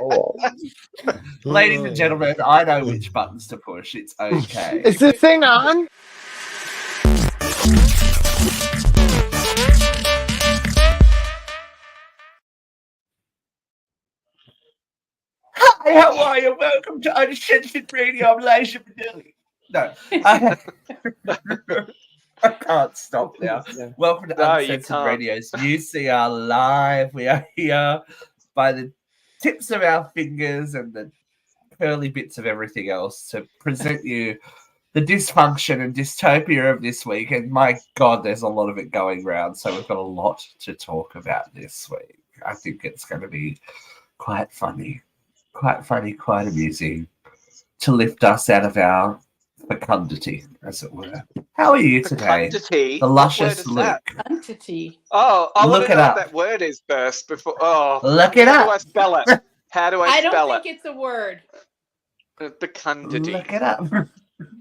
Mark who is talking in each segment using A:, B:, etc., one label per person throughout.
A: Oh.
B: Ladies and gentlemen, I know which buttons to push. It's okay.
A: Is this thing on?
B: Hi, how are you? Welcome to Uncensored Radio. I'm Elijah Bedilli. No, I can't stop now. Welcome to Uncensored Radio's UCR Live. We are here by the tips of our fingers and the curly bits of everything else to present you the dysfunction and dystopia of this week. And my God, there's a lot of it going around. So we've got a lot to talk about this week. I think it's going to be quite funny, quite amusing to lift us out of our fecundity, as it were. How are you today?
C: Fecundity?
B: The luscious Luke.
D: Fecundity.
C: Oh, I want
B: Look
C: to
B: it
C: know
B: up.
C: what that word is first before. Oh,
B: Look it
C: how
B: up.
C: do I spell it? How do I spell
D: don't think it's a word.
C: Fecundity.
B: Look it up.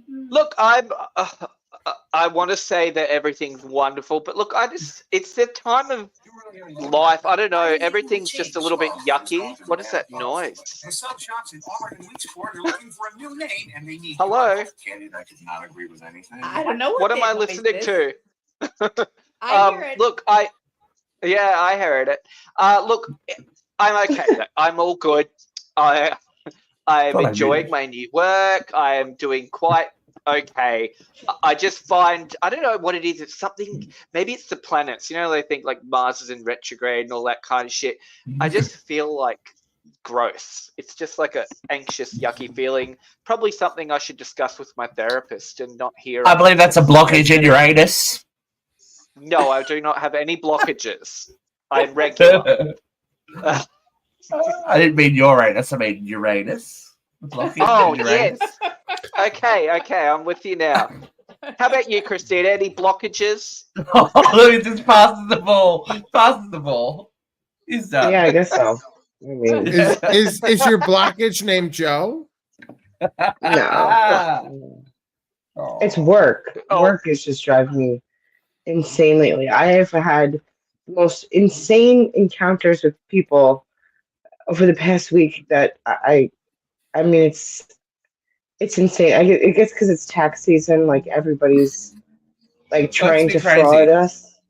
C: Look, I want to say that everything's wonderful, but look, it's the time of life. I don't know. Everything's just a little bit yucky. What is that noise? Hello?
D: I don't know
C: What am I
D: that noise
C: listening
D: is.
C: to?
D: I hear it.
C: Look, I heard it. Look, I'm okay. I'm all good. I'm enjoying my new work. I am doing quite okay. I just find, I don't know what it is. It's something, maybe it's the planets. You know, they think like Mars is in retrograde and all that kind of shit. I just feel like gross. It's just like an anxious, yucky feeling. Probably something I should discuss with my therapist and not here.
B: I believe that's a blockage in Uranus.
C: No, I do not have any blockages. I'm regular.
B: I didn't mean Uranus, I mean Uranus.
C: Oh, yes. Okay, I'm with you now. How about you, Christine? Any blockages?
B: Oh, Louis just passes the ball. He's done.
A: Yeah, I guess so. I mean,
E: Is your blockage named Joe?
A: no.
B: Oh.
A: It's work.
C: Oh.
A: Work is just driving me insane lately. I have had the most insane encounters with people over the past week that I mean, it's insane. I guess because it's tax season, like everybody's like trying to fraud us.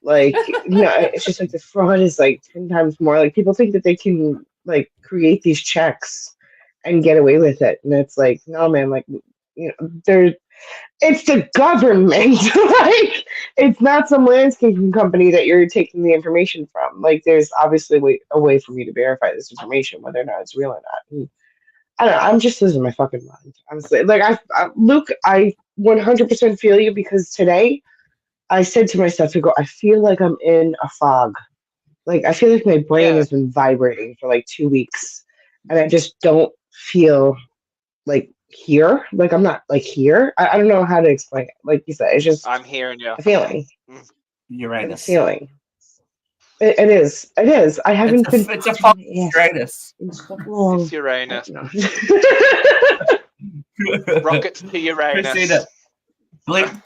A: Like, no, it's just like the fraud is like 10 times more. Like people think that they can like create these checks and get away with it, and it's like, no, man. Like, you know, it's the government. Like, it's not some landscaping company that you're taking the information from. Like, there's obviously a way for me to verify this information, whether or not it's real or not. And I don't know. I'm just losing my fucking mind, honestly. Like, Luke, I 100% feel you, because today I said to myself, I feel like I'm in a fog. Like, I feel like my brain has been vibrating for like 2 weeks, and I just don't feel like here. Like, I'm not like here. I don't know how to explain it. Like you said, it's just
C: I'm hearing you.
A: a feeling.
B: Uranus.
A: A feeling. It is. It is. I haven't been.
B: It's a fog. Uranus.
A: It's long.
C: It's Uranus.
A: No.
C: Rockets to Uranus.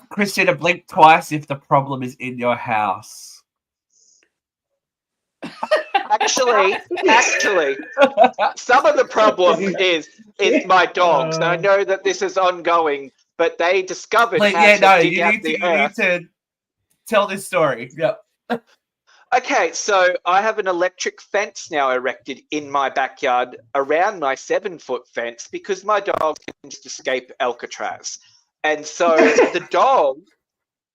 B: Christina, blink twice if the problem is in your house.
C: Actually, some of the problem is my dogs. And I know that this is ongoing, but they discovered how to dig out the earth.
B: You need to tell this story. Yep.
C: Okay, so I have an electric fence now erected in my backyard around my 7-foot fence because my dog can just escape Alcatraz. And so the dog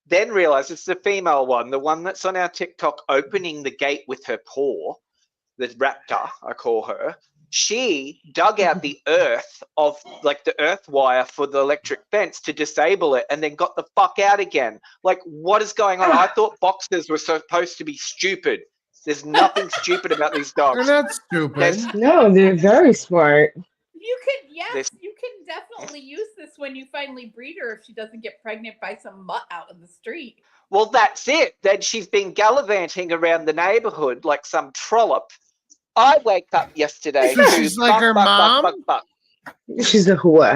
C: then realized, it's the female one, the one that's on our TikTok opening the gate with her paw, the raptor, I call her. She dug out the earth of like the earth wire for the electric fence to disable it and then got the fuck out again. Like, what is going on? I thought boxers were supposed to be stupid. There's nothing stupid about these dogs.
E: They're not stupid.
A: No, they're very smart.
D: You can definitely use this when you finally breed her if she doesn't get pregnant by some mutt out in the street.
C: Well, that's it. Then she's been gallivanting around the neighborhood like some trollop. I wake up yesterday.
E: She's like her mom?
C: Bark.
A: She's a whore.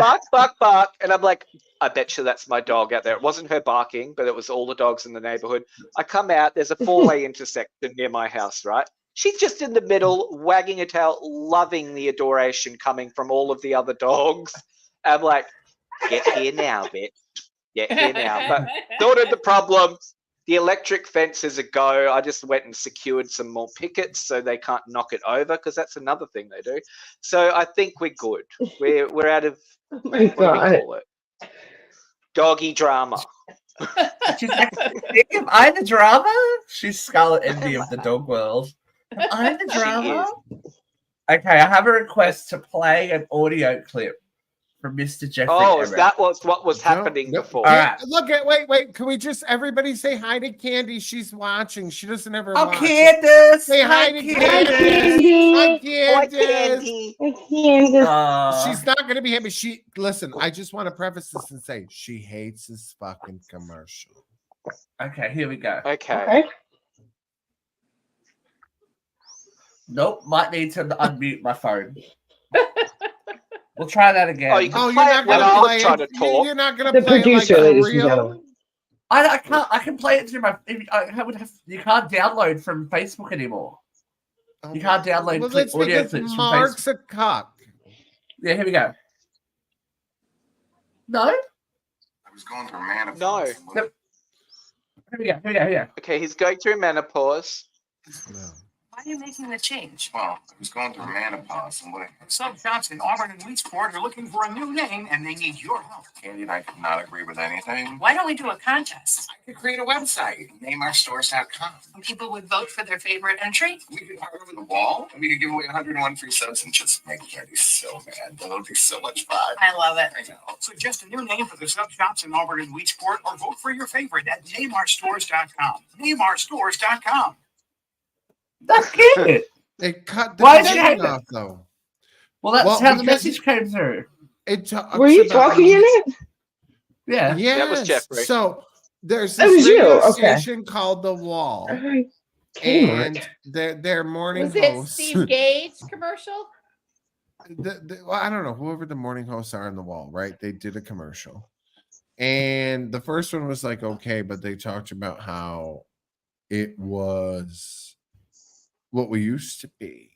C: Bark. And I'm like, I bet you that's my dog out there. It wasn't her barking, but it was all the dogs in the neighborhood. I come out. There's a 4-way intersection near my house, right? She's just in the middle, wagging her tail, loving the adoration coming from all of the other dogs. I'm like, get here now, bitch. Get here now. But sorted the problem. The electric fence is a go. I just went and secured some more pickets so they can't knock it over, because that's another thing they do. So I think we're good. We're out of,
A: Oh my
C: what do we
A: God.
C: call it? Doggy drama.
B: She's like, am I the drama? She's Scarlet Envy of the dog world. Am I the drama? Okay, I have a request to play an audio clip from Mr. Jeffrey.
C: Oh, is that what was happening before?
B: All right.
E: Look at wait. Can we just everybody say hi to Candy? She's watching. She doesn't ever watch.
B: Candace!
E: Say hi to Candace. Hi, Candace. She's not gonna be happy. Listen. I just want to preface this and say she hates this fucking commercial.
B: Okay, here we go.
C: Okay.
B: Nope, might need to unmute my phone. We'll try that again.
C: Oh, you can
E: Oh,
C: play
E: you're
C: it
E: not
C: when
E: gonna
C: I
E: play
C: was trying to
E: it.
C: talk.
E: You're not gonna
A: The
E: play
A: producer,
E: it like
A: ladies and
E: real.
A: gentlemen.
B: I can't. I can play it through my. You can't download from Facebook anymore. You can't download
E: Well, that's
B: audio
E: because
B: clips from
E: Mark's
B: Facebook.
E: a cock.
B: Yeah, here we go. No.
F: I was going through menopause.
C: No.
B: Here we go. Here we go.
C: Okay, he's going through menopause.
E: No.
G: Why are you making the change?
F: Well, I was going through menopause, and
H: Some shops in Auburn and Leesport are looking for a new name, and they need your help.
F: Candy and I could not agree with anything.
G: Why don't we do a contest?
H: I could create a website, nameourstores.com.
G: And people would vote for their favorite entry?
F: We could hire over the wall, and we could give away 101 free subs and just make Candy so mad. That would be so much fun.
G: I love it.
F: I know.
H: Suggest a new name for the sub shops in Auburn and Leesport, or vote for your favorite at nameourstores.com. Nameourstores.com.
B: That's cute.
E: They cut the
B: Why did you
E: beginning
B: hate it?
E: off though.
B: Well, that's
E: Well,
B: how the
E: because-
B: message came through.
A: Were you talking in it?
B: Yeah.
E: Yes.
C: That was Jeffrey.
E: So there's
A: That
E: this
A: was you,
E: radio
A: okay.
E: station called The Wall,
A: Kmart.
E: and their morning
D: Was it
E: hosts.
D: Steve Gage commercial?
E: Well, I don't know, whoever the morning hosts are on The Wall, right? They did a commercial, and the first one was like okay, but they talked about how it was what we used to be.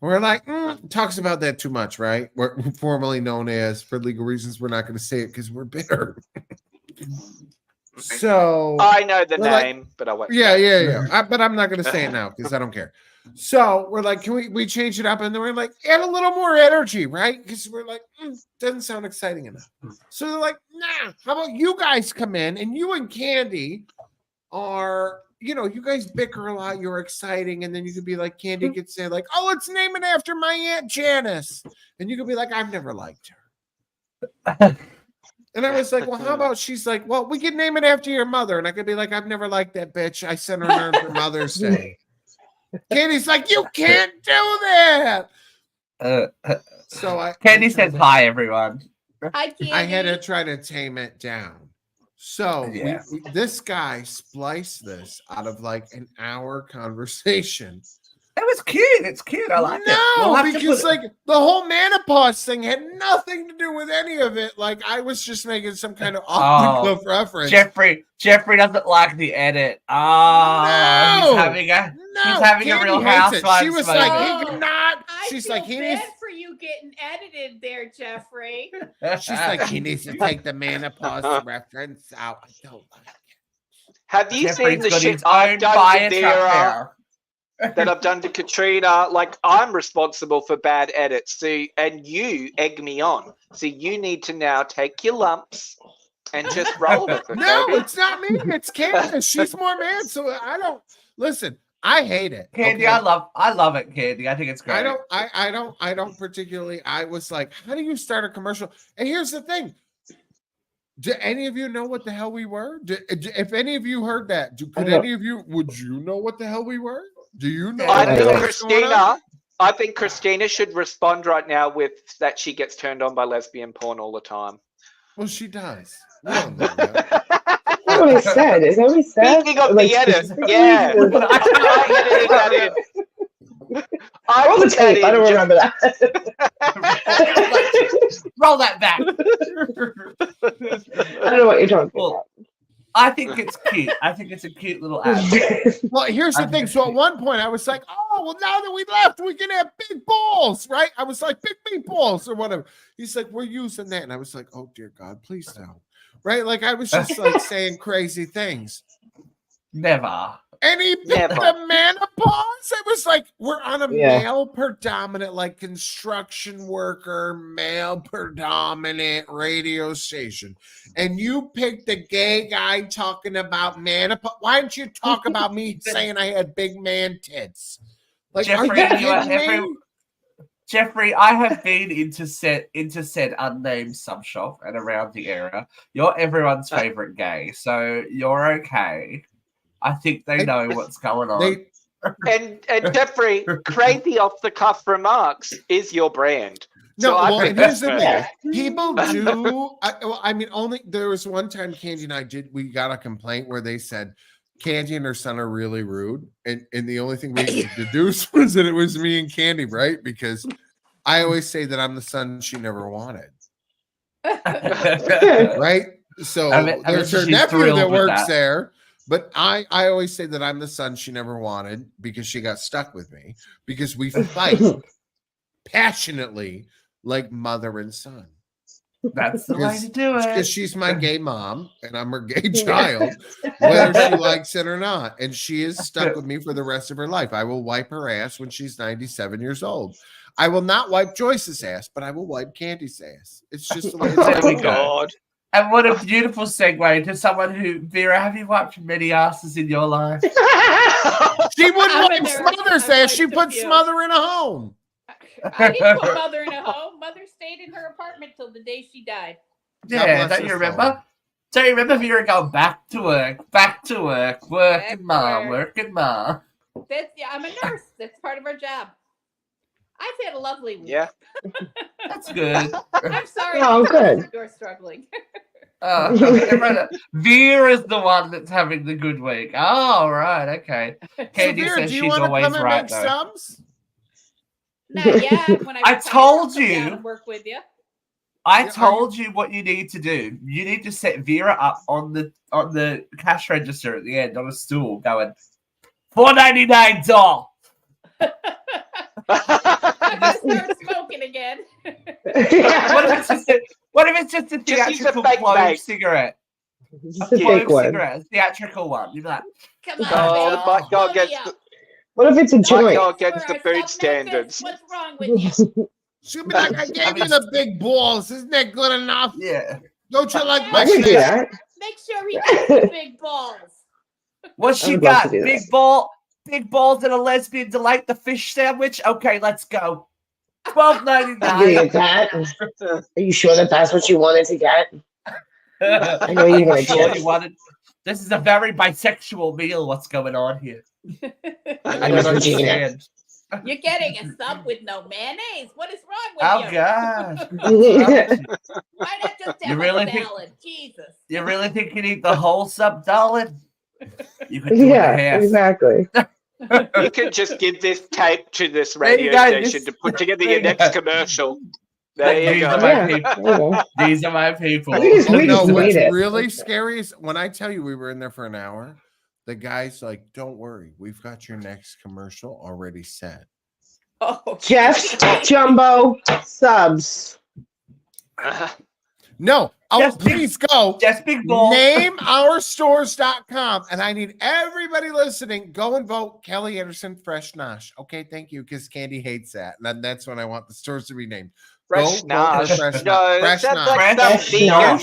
E: We're like, talks about that too much, right? We're formerly known as, for legal reasons, we're not going to say it because we're bitter. So
C: I know the
E: Well,
C: name, but I won't.
E: yeah. But I'm not going to say it now because I don't care. So we're like, can we change it up? And then we're like, add a little more energy, right? Because we're like, doesn't sound exciting enough. So they're like, nah, how about you guys come in and you and Candy are, you guys bicker a lot. You're exciting. And then you could be like, Candy could say like, oh, let's name it after my Aunt Janice. And you could be like, I've never liked her. And I was like, well, how about she's like, well, we could name it after your mother. And I could be like, I've never liked that bitch. I sent her an for Mother's Day. Candy's like, you can't do that. So
B: Candy says hi, everyone.
D: Hi, Candy.
E: I had to try to tame it down. So
B: Yeah.
E: this guy spliced this out of like an hour conversation.
B: It was cute. It's cute. I like it.
E: No,
B: We'll have to
E: because
B: put it-
E: like the whole menopause thing had nothing to do with any of it. Like I was just making some kind of off the cliff reference.
B: Jeffrey doesn't like the edit. Oh,
E: No!
B: he's having
E: Candy
B: a real
E: hates it.
B: housewives
E: She was
B: moment.
E: like, he could not.
D: I
E: She's
D: feel
E: like, he
D: bad
E: needs.
D: for you getting edited there, Jeffrey.
E: She's like, he needs to take the menopause reference out. I don't like it.
C: Have you
B: Jeffrey's
C: seen the
B: got
C: shit
B: his
C: I've
B: own
C: done
B: fire
C: to
B: truck
C: Vera,
B: now.
C: that I've done to Katrina? Like, I'm responsible for bad edits. See, and you egg me on. So you need to now take your lumps and just roll with it.
E: No,
C: baby.
E: it's not me. It's Candace. She's more mad. So I don't listen. I hate it.
B: Candy,
E: okay?
B: I love it, Candy. I think it's great.
E: I don't particularly. I was like, how do you start a commercial? And here's the thing. Do any of you know what the hell we were? If any of you heard that, would you know what the hell we were? Do you know?
C: I think Christina should respond right now with that she gets turned on by lesbian porn all the time.
E: Well, she does. We all know that.
A: That's what I said. Is that what I said?
C: Speaking of the edit, yeah. I edited that in.
A: Roll the tape. I don't remember that.
B: Roll that back.
A: I don't know what you're talking about.
B: I think it's cute. I think it's a cute little ad.
E: Well, here's the thing. So at one point I was like, oh, well, now that we left, we can have big balls, right? I was like, big balls or whatever. He's like, we're using that. And I was like, oh, dear God, please don't. Right? Like I was just like saying crazy things.
B: Never.
E: And he picked the menopause. It was like, we're on a male predominant, like construction worker, male predominant radio station. And you picked the gay guy talking about menopause. Why didn't you talk about me saying I had big man tits? Like,
B: Jeffrey,
E: are you kidding me?
B: Jeffrey, I have been into said unnamed sub shop and around the area. You're everyone's favorite gay, so you're okay. I think they know what's going on.
C: And Jeffrey, crazy off the cuff remarks is your brand.
E: No,
C: so
E: well, and here's the thing. People do. I mean, only there was one time Candy and I we got a complaint where they said Candy and her son are really rude, and the only thing we could deduce was that it was me and Candy, right? Because I always say that I'm the son she never wanted, right? So there's her nephew that works there. But I always say that I'm the son she never wanted because she got stuck with me because we fight passionately like mother and son.
B: That's the way to do it.
E: Because she's my gay mom and I'm her gay child, whether she likes it or not. And she is stuck with me for the rest of her life. I will wipe her ass when she's 97 years old. I will not wipe Joyce's ass, but I will wipe Candy's ass. It's just the way it's
B: there we
E: go.
B: go. And what a beautiful segue to someone who, Vera, have you wiped many asses in your life?
E: She wouldn't wipe Smother's ass. She put Smother in a home.
D: I didn't put Mother in a home. Mother stayed in her apartment till the day she died.
B: Yeah, don't you remember? Don't you remember Vera going back to work, working ma.
D: I'm a nurse. That's part of our job. I've had a lovely week.
C: Yeah.
B: That's good.
D: I'm sorry.
A: Oh, good.
D: You're struggling.
B: Vera's the one that's having the good week. Oh, right. Okay. Candy
E: Vera,
B: says
E: do you
B: she's
E: want to
B: always
E: come and
B: right,
E: make
B: though.
E: subs?
D: Not yet. When
B: I told you.
D: I'll work with you.
B: I told you what you need to do. You need to set Vera up on the cash register at the end on a stool going, $4.99 doll.
D: I start smoking again.
B: What if it's just a theatrical clove cigarette?
A: Just a fake one.
B: Cigarette, a theatrical one. You'd be like,
D: come on,
C: might go against
A: what if it's a joint?
C: Might go against the food standards.
D: What's wrong with you?
E: She'll be like, I gave you the big balls. Isn't that good enough?
B: Yeah.
E: Don't you like my
A: I can do that.
D: Make sure he gets the big balls.
B: What she got? Big balls and a lesbian delight, the fish sandwich. Okay, let's go.
A: $12.99. Are you sure that that's what you wanted to get? I know you wanted.
B: This is a very bisexual meal. What's going on here?
A: I don't understand.
D: You're getting a sub with no mayonnaise. What is wrong with you?
B: Oh God!
D: Why not just have a salad? Jesus!
B: You really think you need the whole sub, darling? You could do it in half.
A: Exactly.
C: You can just give this tape to this radio station to put together your next commercial. There you go.
B: These are my people.
E: What's really scary is when I tell you we were in there for an hour, the guy's like, don't worry, we've got your next commercial already set.
D: Oh,
A: Jeff's Jumbo Subs.
E: No, please go.
B: Just big ball.
E: NameOurStores.com. And I need everybody listening, go and vote Kelly Anderson Fresh Nosh. Okay, thank you, because Candy hates that. And that's when I want the stores to be named.
C: Fresh Nosh.
E: Fresh
C: No,
E: Fresh
C: that's
E: Nosh.
C: like some vegan.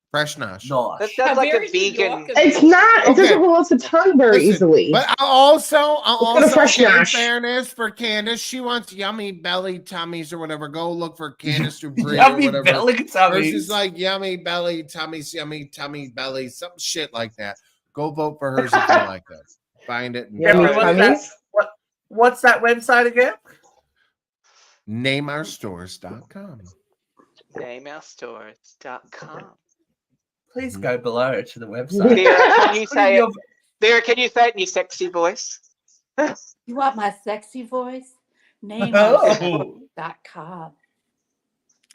E: Fresh Nosh.
C: That sounds like a vegan.
A: It's not. It doesn't roll off the tongue very easily.
E: But I'll also in
A: Nosh.
E: fairness for Candace, she wants yummy belly tummies or whatever. Go look for Candace Dupree
B: yummy
E: or whatever.
B: Belly tummies.
E: Versus like yummy belly tummies, yummy tummy belly, some shit like that. Go vote for hers if you like that. Find it. And
B: what's that website again?
E: NameOurStores.com.
C: NameOurStores.com.
B: Please go below to the website.
C: Vera, can you say it in your sexy voice?
D: You want my sexy voice? NameOurStores.com.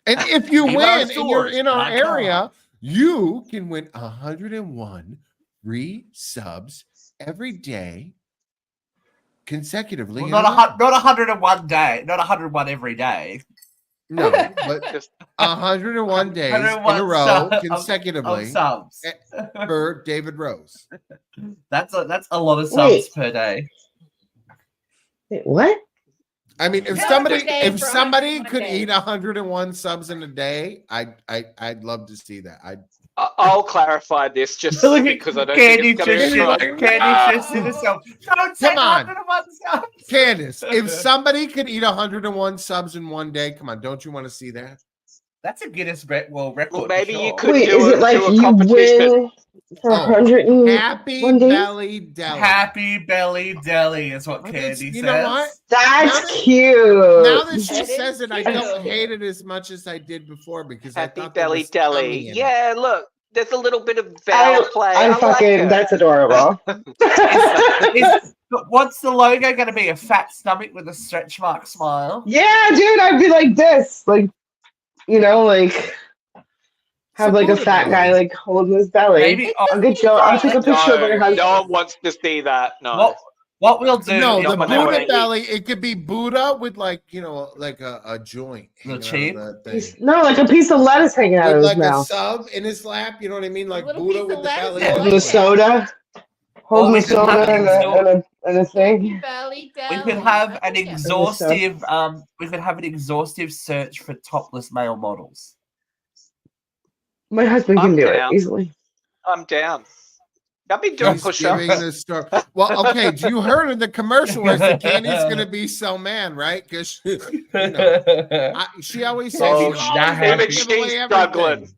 E: And if you win and you're in our area, You can win 101 free subs every day consecutively.
B: Well, not 101 day, not 101 every day.
E: No, but 101 days 101 in a row consecutively
B: of subs
E: for David Rose.
B: That's a lot of subs per day.
A: Wait, what?
E: I mean, if somebody could eat 101 subs in a day, I'd love to see that.
C: I'll clarify this just because I don't think it's going to be right.
B: Candy just herself.
E: Come on, Candace. If somebody could eat 101 subs in one day, come on, don't you want to see that?
B: That's a Guinness World Record.
C: Well, maybe you
A: could do it like you win for 100
E: Happy Belly Deli.
B: Happy Belly Deli is what Candy says.
E: You know what?
A: That's cute.
E: Now that she says it, I don't hate it as much as I did before because
C: Happy
E: I thought
C: Belly Deli. Yeah, look, there's a little bit of vowel play.
A: That's adorable.
B: What's the logo going to be? A fat stomach with a stretch mark smile?
A: Yeah, dude, I'd be like this, like. You know, like have like a fat guy like holding his belly.
B: Maybe
A: I'll get Joe. I'll take a picture of my husband.
C: No one wants to see that. No.
B: What we'll do?
E: No, the Buddha belly. It could be Buddha with like like a joint.
B: Cheap.
A: No, like a piece of lettuce hanging out of his mouth.
E: Like a sub in his lap. You know what I mean? Like Buddha with the belly.
A: Holding the soda. Holding the soda and a thing.
B: We could have an exhaustive. We could have an exhaustive search for topless male models.
A: My husband can do it easily.
C: I'm down. I've been doing push-ups.
E: Well, okay. You heard in the commercial where the Candy's gonna be so man, right? Because she always says
C: she's struggling.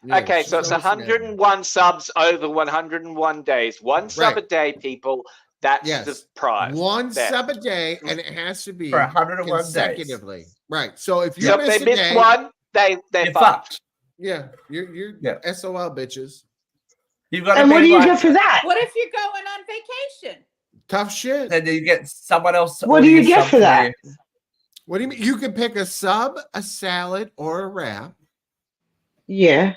C: Yeah, okay, so it's 101 subs over 101 days. One sub a day, people. That's the prize.
E: One sub a day, and it has to be
B: for 101
E: consecutively.
B: Days.
E: Right. So if you
C: miss a day, one, they're fucked.
E: Yeah, you're SOL bitches.
B: You've got.
A: And what do you get for that?
D: What if you're going on vacation?
E: Tough shit.
B: Then you get someone else.
A: What do you get for that?
E: What do you mean? You can pick a sub, a salad, or a wrap.
A: Yeah.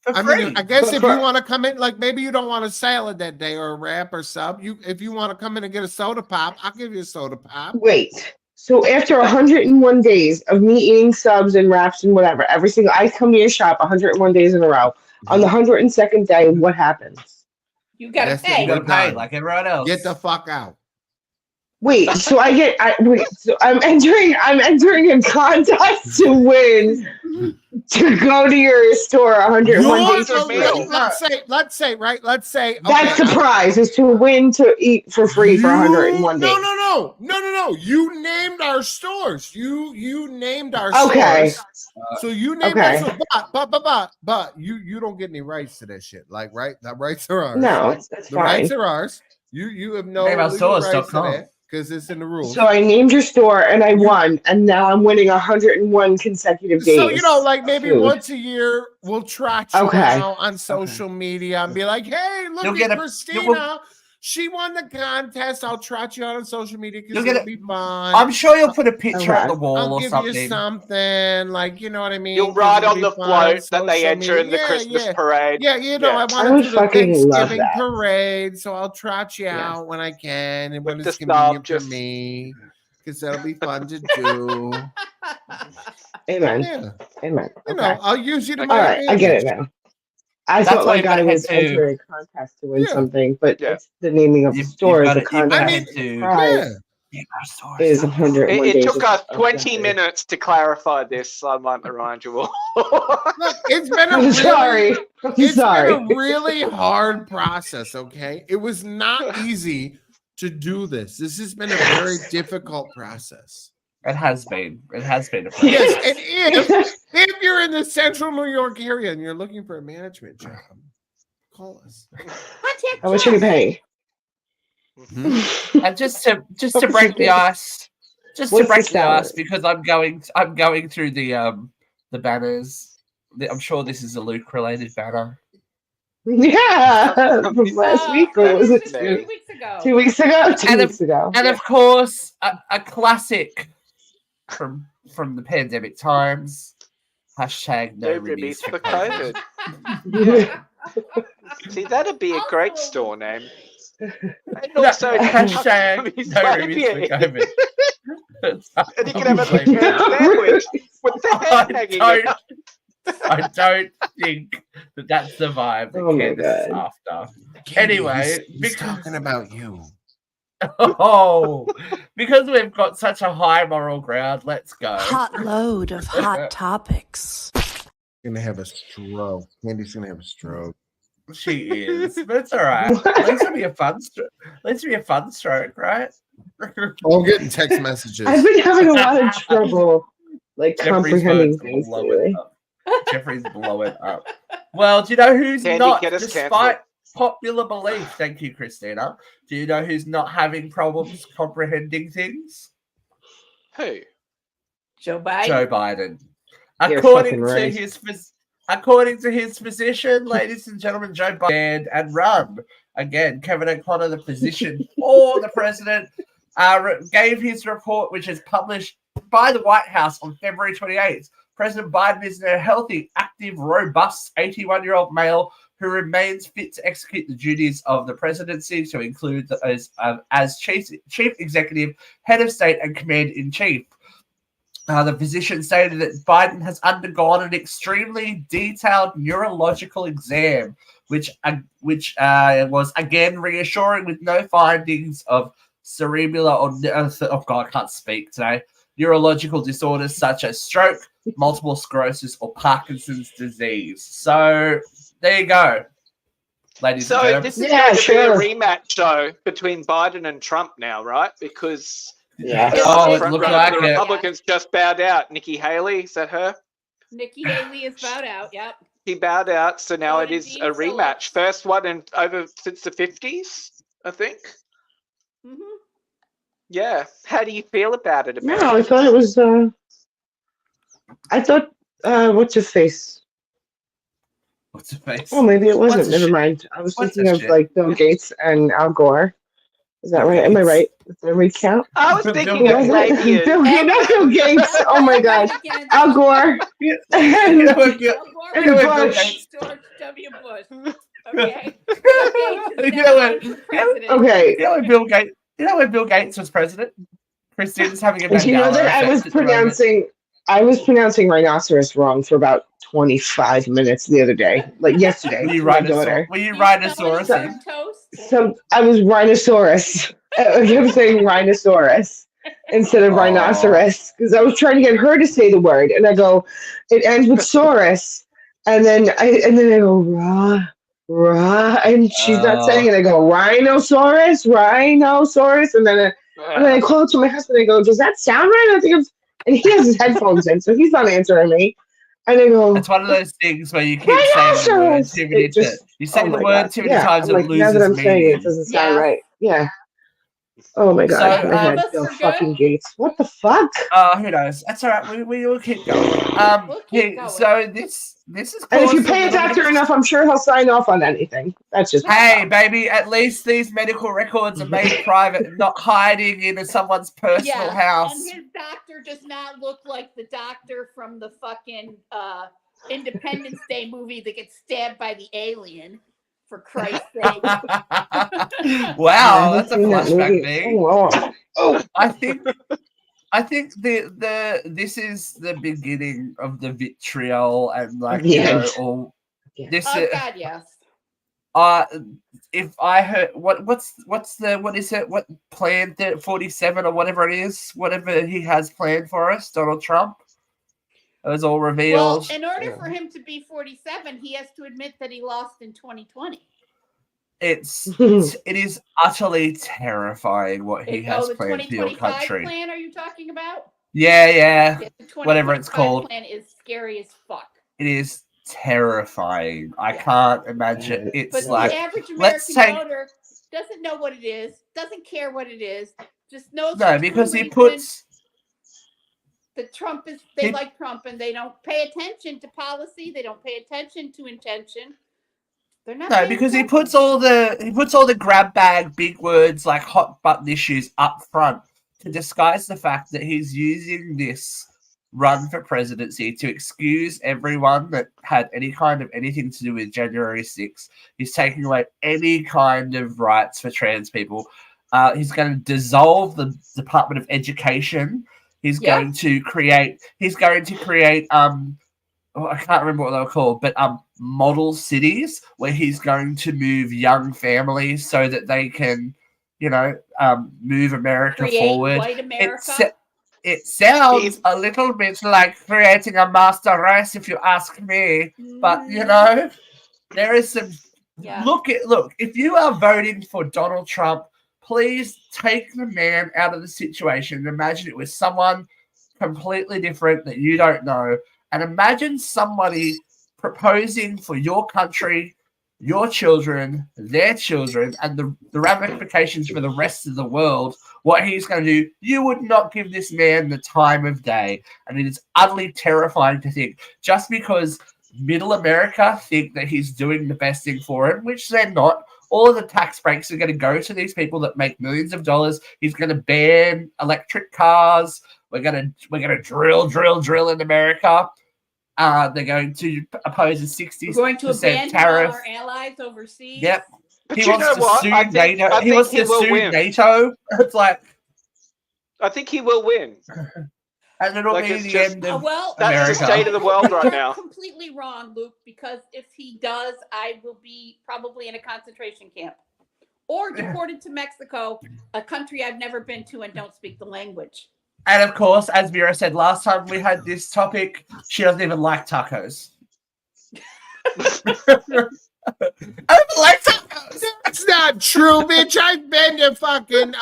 E: I mean, I guess if you want to come in, like maybe you don't want a salad that day or a wrap or sub. If you want to come in and get a soda pop, I'll give you a soda pop.
A: Wait. So after 101 days of me eating subs and wraps and whatever, I come to your shop 101 days in a row. On the 102nd day, what happens?
D: You gotta pay.
B: You gotta pay like everyone else.
E: Get the fuck out.
A: Wait, so I'm entering a contest to win to go to your store 101 days for meal.
E: Let's say
A: that's the prize is to win to eat for free for 101 days.
E: No. You named our stores. You named our stores.
A: Okay.
E: So you named our stores, but you don't get any rights to that shit. Like, right? The rights are ours.
A: No, that's
E: the
A: fine.
E: rights are ours. You have no rights to that. Because it's in the rules.
A: So I named your store and I won, and now I'm winning 101 consecutive days.
E: So like maybe once a year we'll trot you out on social media and be like, "Hey, look at Christina. She won the contest. I'll trot you out on social media because it'll be fun."
B: I'm sure you'll put a picture on the wall
E: I'll
B: or
E: give
B: something.
E: You something like you know what I mean.
C: You'll ride on the float that they enter in the Christmas parade.
E: Yeah, I want to do the Thanksgiving parade, so I'll trot you out when I can and when it's convenient for me, because that'll be fun to do.
A: Amen.
E: Yeah.
A: Amen.
E: You know, I'll use you to my
A: advantage. I get it now. I thought like I was entering a contest to win something, but it's the naming of the store is a contest. Is 100.
C: It took us 20 minutes to clarify this. I might remind you all.
E: Look, it's been a really hard process. Okay, it was not easy to do this. This has been a very difficult process.
B: It has been a process.
E: Yes, and if you're in the central New York area and you're looking for a management job, call us.
A: How much are you paying?
B: And just to break the ice, because I'm going through the banners. I'm sure this is a Luke related banner.
A: Yeah, from last week or was it 2
D: weeks ago?
A: 2 weeks ago. 2 weeks ago.
B: And of course, a classic from the pandemic times. Hashtag no ribbies for COVID.
C: Yeah. See, that'd be a great store name. And also,
B: hashtag no ribbies for COVID.
C: And you can have a sandwich with the head hanging out.
B: I don't think that's the vibe that Candace is after. Anyway,
E: he's talking about you.
B: Oh, because we've got such a high moral ground, let's go.
I: Hot load of hot topics.
E: Gonna have a stroke. Candy's gonna have a stroke.
B: She is, but it's all right. At least it'll be a fun stroke. At least it'll be a fun stroke, right?
E: I'm getting text messages.
A: I've been having a lot of trouble, like
B: Jeffrey's
A: comprehending things lately.
B: Jeffrey's blowing up. Well, do you know who's
C: Candy,
B: not,
C: get us
B: despite
C: cancelled.
B: popular belief? Thank you, Christina. Do you know who's not having problems comprehending things?
C: Who?
D: Joe Biden.
B: Joe Biden.
A: You're
B: According to
A: fucking right.
B: his physician, ladies and gentlemen, Joe Biden and run. Again, Kevin O'Connor, the physician for the president, gave his report, which is published by the White House on February 28th. President Biden is a healthy, active, robust 81-year-old male who remains fit to execute the duties of the presidency, to include as chief executive, head of state, and commander-in-chief. The physician stated that Biden has undergone an extremely detailed neurological exam, which was again reassuring, with no findings of cerebral I can't speak today. Neurological disorders such as stroke, multiple sclerosis, or Parkinson's disease. So there you go, ladies and
C: So
B: gentlemen.
C: this is going to be a rematch, though, between Biden and Trump now, right? Because
B: it looked like
C: the
B: it.
C: Republicans just bowed out. Nikki Haley, is that her?
D: Nikki Haley is bowed out. Yep.
C: He bowed out, so now
D: So
C: it
D: did
C: is
D: Gene
C: a rematch.
D: Phillips.
C: First one in over since the 50s, I think.
D: Mm-hmm.
C: Yeah. How do you feel about it, America?
A: No, I thought it was. I thought. What's his face?
B: What's her face?
A: Oh, maybe it wasn't.
B: What's the
A: Never
B: shit?
A: mind. I was
B: What's
A: thinking
B: the
A: of
B: shit?
A: like Bill Gates and Al Gore. Is that
B: Bill
A: right? Am I
B: Gates.
A: right? Is there a recount?
C: I was
B: Bill
C: thinking
B: Gates.
C: of Labian.
A: Bill Gates, not Bill Gates. Oh my God.
D: Against
A: Al Gore
B: You
A: and,
B: know what, Bill-
D: Al Gore
A: and
B: you know what, Bill
A: Bush.
B: Gates-
D: George W. Bush. Okay.
B: You know what?
D: President.
A: Okay.
B: You know when Bill Gates was president? Christine's having a
A: Do you know
B: Mandela
A: that I was
B: effect at the moment.
A: pronouncing rhinoceros wrong for about 25 minutes the other day, like yesterday.
B: Were you
A: to my daughter.
B: rhinoceros?
A: So I was rhinoceros. I kept saying rhinoceros instead of
B: Aw.
A: rhinoceros because I was trying to get her to say the word, and I go, it ends with saurus, and then I go rah, and she's not saying it. I go rhinoceros, and then I call to my husband. I go, does that sound right? I think it's, and he has his headphones in, so he's not answering me. And I go,
B: It's one of those things where you keep saying the word
A: rhinoceros.
B: too many
A: It just-
B: You say
A: oh
B: the
A: my
B: word
A: God.
B: too many
A: Yeah,
B: times,
A: I'm
B: it
A: like,
B: loses
A: now that I'm saying
B: meaning.
A: it doesn't sound
D: Yeah.
A: right. Yeah. Oh my God,
B: So,
A: my head,
D: Both of us
A: Bill
D: are good.
A: fucking Gates. What the fuck?
B: Who knows? That's all right. We will keep going.
D: We'll keep going.
B: So this is.
A: And if you
B: caused a
A: pay a
B: little bit
A: doctor
B: of-
A: enough, I'm sure he'll sign off on anything. That's just
B: Hey, baby! At least these medical records are made private, and not hiding in someone's personal house.
D: And his doctor does not look like the doctor from the fucking Independence Day movie that gets stabbed by the alien. For Christ's sake!
B: Wow, that's a
A: seen that
B: flashback
A: movie.
B: thing.
A: Oh,
B: I think this is the beginning of the vitriol and like
A: The
B: you know
A: end.
B: all
A: Yeah.
B: this.
D: Oh God, yes.
B: If I heard what is it? What plan 47 or whatever it is, whatever he has planned for us, Donald Trump. It was all
D: Well,
B: revealed.
D: in order for him to be 47, he has to admit that he lost in 2020.
B: It is utterly terrifying what he has
D: the
B: planned for your
D: 2025
B: country.
D: plan are you talking about?
B: Yeah.
D: The
B: Whatever it's
D: 2025
B: called.
D: plan is scary as fuck.
B: It is terrifying. I can't imagine. It's
D: But
B: like
D: the average
B: let's
D: American
B: take
D: voter doesn't know what it is, doesn't care what it is, just knows
B: no
D: for some
B: because he
D: reason
B: puts
D: that Trump is. They like Trump, and they don't pay attention to policy. They don't pay attention to intention. They're not.
B: no
D: paying
B: because he
D: attention.
B: puts all the grab bag big words like hot button issues up front to disguise the fact that he's using this run for presidency to excuse everyone that had any kind of anything to do with January 6th. He's taking away any kind of rights for trans people. He's going to dissolve the Department of Education. He's going to create. I can't remember what they were called, but model cities where he's going to move young families so that they can, move America forward.
D: White America.
B: It sounds a little bit like creating a master race, if you ask me. But there is some.
D: Yeah.
B: Look, if you are voting for Donald Trump, please take the man out of the situation and imagine it was someone completely different that you don't know. And imagine somebody proposing for your country, your children, their children, and the ramifications for the rest of the world, what he's going to do. You would not give this man the time of day. And it is utterly terrifying to think, just because middle America think that he's doing the best thing for it, which they're not. All of the tax breaks are going to go to these people that make millions of dollars. He's going to ban electric cars. We're going to drill in America. They're going to oppose a 60% tariff.
D: Our allies overseas.
B: Yep.
C: He wants to sue
B: NATO. He wants to sue NATO. It's like,
C: I think he will win.
B: And it'll be the end of
C: that's
B: America.
C: the state of the world right now.
D: You're completely wrong, Luke, because if he does, I will be probably in a concentration camp or deported to Mexico, a country I've never been to and don't speak the language.
B: And of course, as Vera said last time we had this topic, she doesn't even like tacos. I don't like tacos.
E: That's not true, bitch. I've been to fucking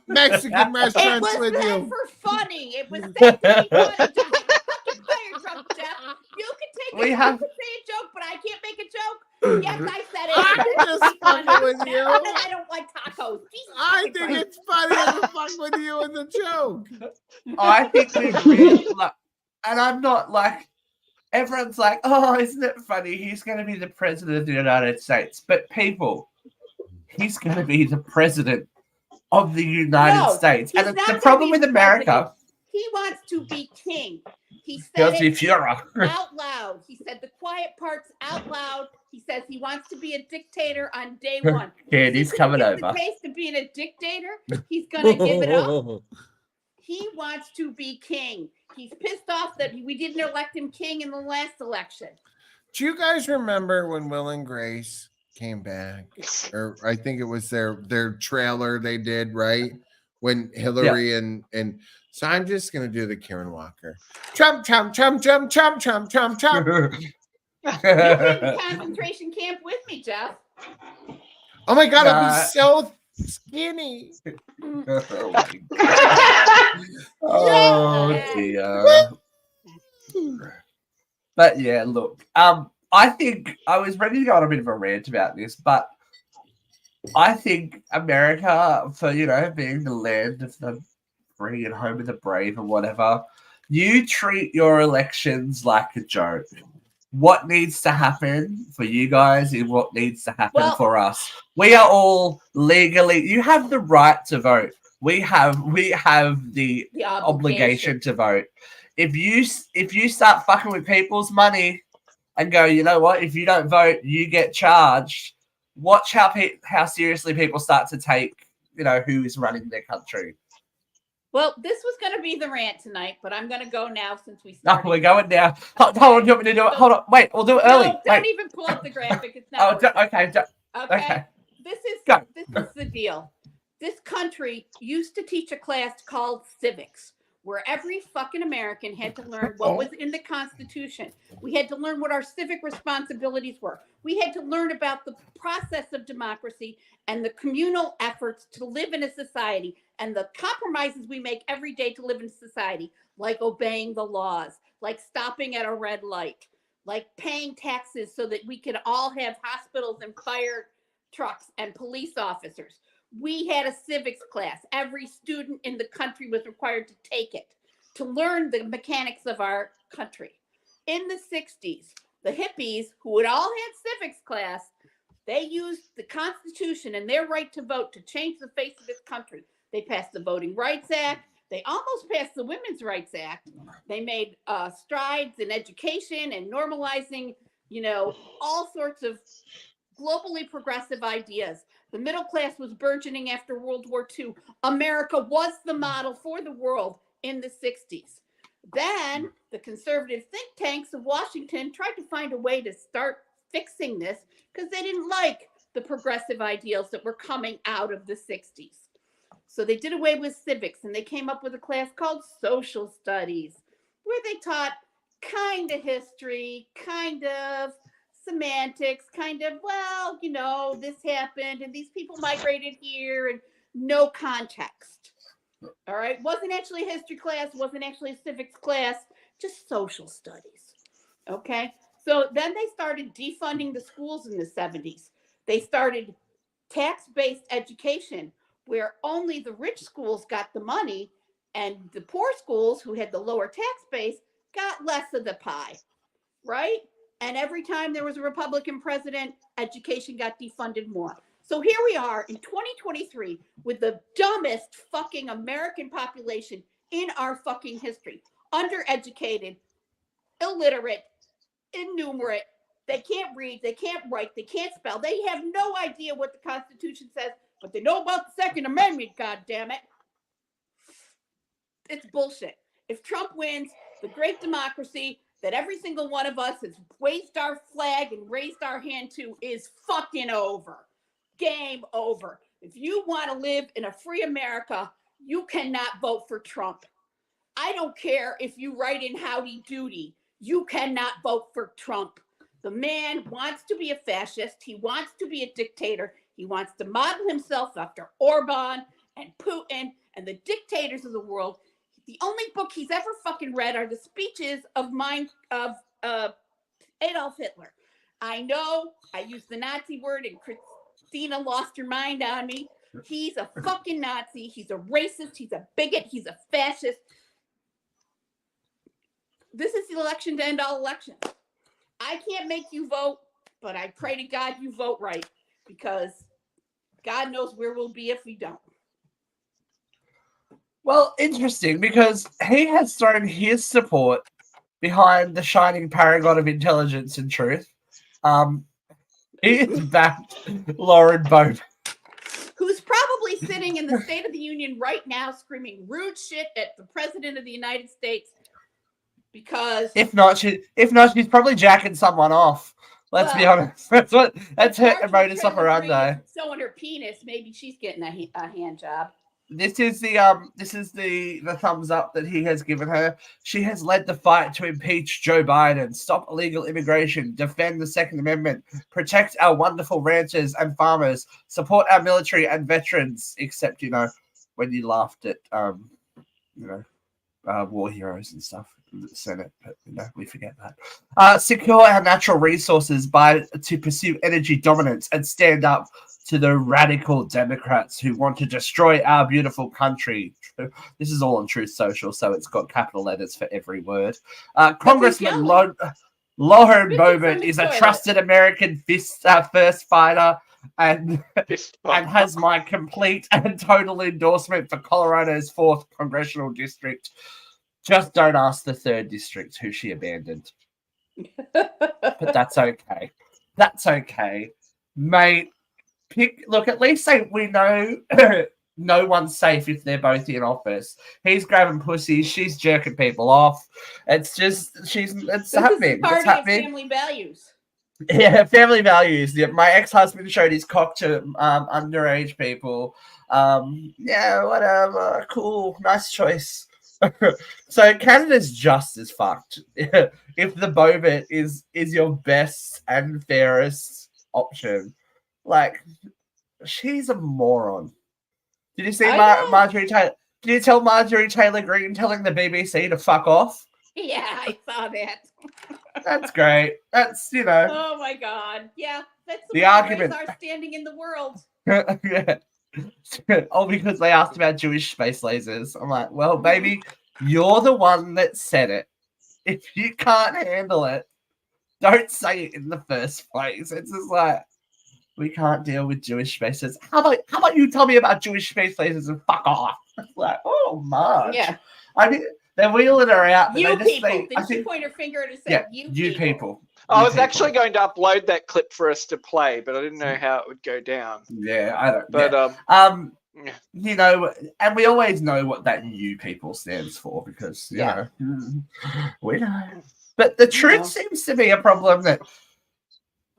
E: Mexican restaurants
D: it was
E: with
D: meant
E: you.
D: for funny. It was meant to be funny. Just like the fucking fire truck, Jeff. You can take it. You can say a joke, but I can't make a joke. Yes, I said it.
E: I'm just fucking with you.
D: I don't like tacos. Jesus
E: I think
D: Christ.
E: it's funny to fuck with you as a joke.
B: I think we really like, and I'm not like, everyone's like, oh, isn't it funny? He's going to be the president of the United States. But people, he's going to be the president of the United States. And the problem with America,
D: he wants to be king. He
B: he wants
D: said
B: to be Führer.
D: out loud. He said the quiet parts out loud. He says he wants to be a dictator on day one.
B: Candy's coming over.
D: The taste of being a dictator, he's going to give it up. He wants to be king. He's pissed off that we didn't elect him king in the last election.
E: Do you guys remember when Will and Grace came back? Or I think it was their trailer they did, right? When Hillary and so I'm just gonna do the Karen Walker. Trump, Trump, Trump, Trump, Trump, Trump, Trump, Trump.
D: You're in the concentration camp with me, Jeff.
E: Oh my god, I'd be so skinny.
B: Oh my God. Oh dear. But yeah, look, I think I was ready to go on a bit of a rant about this, but I think America, for being the land of the free and home of the brave and whatever, you treat your elections like a joke. What needs to happen for you guys is what needs to happen for us. We are all legally. You have the right to vote. We have the obligation to vote. If you start fucking with people's money and go, you know what? If you don't vote, you get charged. Watch how seriously people start to take who is running their country.
D: Well, this was going to be the rant tonight, but I'm going to go now since we started.
B: No, we're going now. Hold on, do you want me to do it? Hold on, wait, we'll do it early.
D: No, don't even pull up the graphic. It's not.
B: Okay.
D: Okay. This is the deal. This country used to teach a class called civics, where every fucking American had to learn what was in the Constitution. We had to learn what our civic responsibilities were. We had to learn about the process of democracy and the communal efforts to live in a society and the compromises we make every day to live in society, like obeying the laws, like stopping at a red light, like paying taxes so that we can all have hospitals and fire trucks and police officers. We had a civics class. Every student in the country was required to take it to learn the mechanics of our country. In the 60s, the hippies, who had all had civics class, they used the Constitution and their right to vote to change the face of this country. They passed the Voting Rights Act. They almost passed the Women's Rights Act. They made strides in education and normalizing, all sorts of globally progressive ideas. The middle class was burgeoning after World War II. America was the model for the world in the 60s. Then the conservative think tanks of Washington tried to find a way to start fixing this because they didn't like the progressive ideals that were coming out of the 60s. So they did away with civics and they came up with a class called social studies, where they taught kind of history, kind of semantics, kind of, this happened and these people migrated here, and no context. All right. Wasn't actually a history class, wasn't actually a civics class, just social studies. Okay. So then they started defunding the schools in the 70s. They started tax-based education, where only the rich schools got the money and the poor schools who had the lower tax base got less of the pie, right? And every time there was a Republican president, education got defunded more. So here we are in 2023 with the dumbest fucking American population in our fucking history. Undereducated, illiterate, innumerate. They can't read, they can't write, they can't spell. They have no idea what the Constitution says, but they know about the Second Amendment, God damn it. It's bullshit. If Trump wins, the great democracy that every single one of us has waved our flag and raised our hand to is fucking over. Game over. If you want to live in a free America, you cannot vote for Trump. I don't care if you write in Howdy Doody. You cannot vote for Trump. The man wants to be a fascist. He wants to be a dictator. He wants to model himself after Orban and Putin and the dictators of the world. The only book he's ever fucking read are the speeches of Adolf Hitler. I know I used the Nazi word and Christina lost her mind on me. He's a fucking Nazi. He's a racist. He's a bigot. He's a fascist. This is the election to end all elections. I can't make you vote, but I pray to God you vote right, because God knows where we'll be if we don't.
B: Well, interesting, because he has thrown his support behind the shining paragon of intelligence and truth. He has backed Lauren Bobert,
D: who's probably sitting in the State of the Union right now screaming rude shit at the President of the United States, because
B: if not, she's probably jacking someone off. Let's be honest. That's her modus operandi.
D: Showing her penis, maybe she's getting a hand job.
B: This is the thumbs up that he has given her. She has led the fight to impeach Joe Biden, stop illegal immigration, defend the Second Amendment, protect our wonderful ranchers and farmers, support our military and veterans, except, when you laughed at, war heroes and stuff in the Senate, but we forget that. Secure our natural resources to pursue energy dominance and stand up to the radical Democrats who want to destroy our beautiful country. This is all on Truth Social, so it's got capital letters for every word. Congressman Lauren Bobert is a trusted American first fighter and has my complete and total endorsement for Colorado's 4th congressional district. Just don't ask the 3rd district who she abandoned. But that's okay. That's okay. Mate, look, at least we know no one's safe if they're both in office. He's grabbing pussies, she's jerking people off. It's just, it's happening.
D: It's happening. Family values.
B: Yeah, family values. Yeah, my ex-husband showed his cock to underage people. Yeah, whatever. Cool. Nice choice. So Canada's just as fucked. If the Bobert is your best and fairest option, like, she's a moron. Did you see Marjorie Taylor? Did you tell Marjorie Taylor Greene telling the BBC to fuck off?
D: Yeah, I saw that.
B: That's great. That's
D: Oh my God. Yeah, that's
B: the argument.
D: Our standing in the world.
B: Yeah. Oh, because they asked about Jewish space lasers. I'm like, well, baby, you're the one that said it. If you can't handle it, don't say it in the first place. It's just like, we can't deal with Jewish faces. How about you tell me about Jewish faces and fuck off? Like, oh, Marge.
D: Yeah.
B: I mean, they're wheeling her out. But
D: You
B: they just,
D: people.
B: They,
D: Did she point her finger and say,
B: yeah,
D: you
B: people.
C: I was actually going to upload that clip for us to play, but I didn't know how it would go down.
B: Yeah, I don't.
C: But
B: you know, and we always know what that "you people" stands for because you know we know. But the truth seems to be a problem that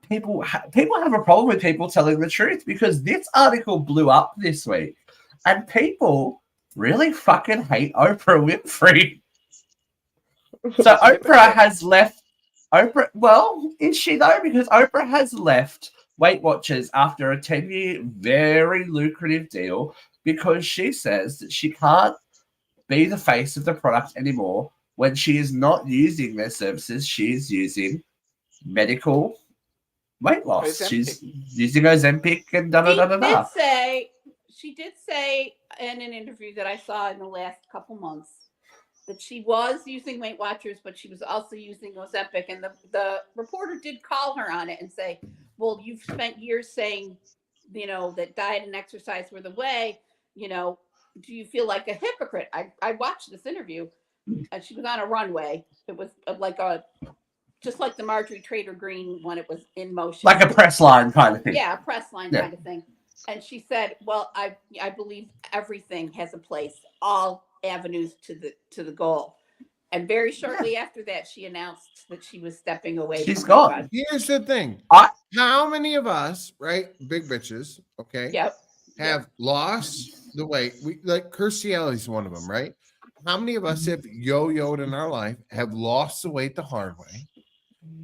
B: people have a problem with people telling the truth because this article blew up this week, and people really fucking hate Oprah Winfrey. So Oprah has left. Well, is she though? Because Oprah has left Weight Watchers after a 10-year, very lucrative deal because she says that she can't be the face of the product anymore when she is not using their services. She is using medical weight loss.
C: Ozempic.
B: She's using Ozempic and da-da-da-da-da.
D: She did say in an interview that I saw in the last couple months that she was using Weight Watchers, but she was also using Ozempic. And the reporter did call her on it and say, well, you've spent years saying, you know, that diet and exercise were the way, you know, do you feel like a hypocrite? I watched this interview and she was on a runway. It was just like the Marjorie Trader Green when it was in motion.
B: Like a press line kind of thing.
D: Yeah, a press line kind of thing. And she said, well, I believe everything has a place, all avenues to the goal. And very shortly after that, she announced that she was stepping away.
B: She's gone.
E: Here's the thing. How many of us, right, big bitches, okay, have lost the weight? We like Kirstie Alley's one of them, right? How many of us have yo-yoed in our life, have lost the weight the hard way,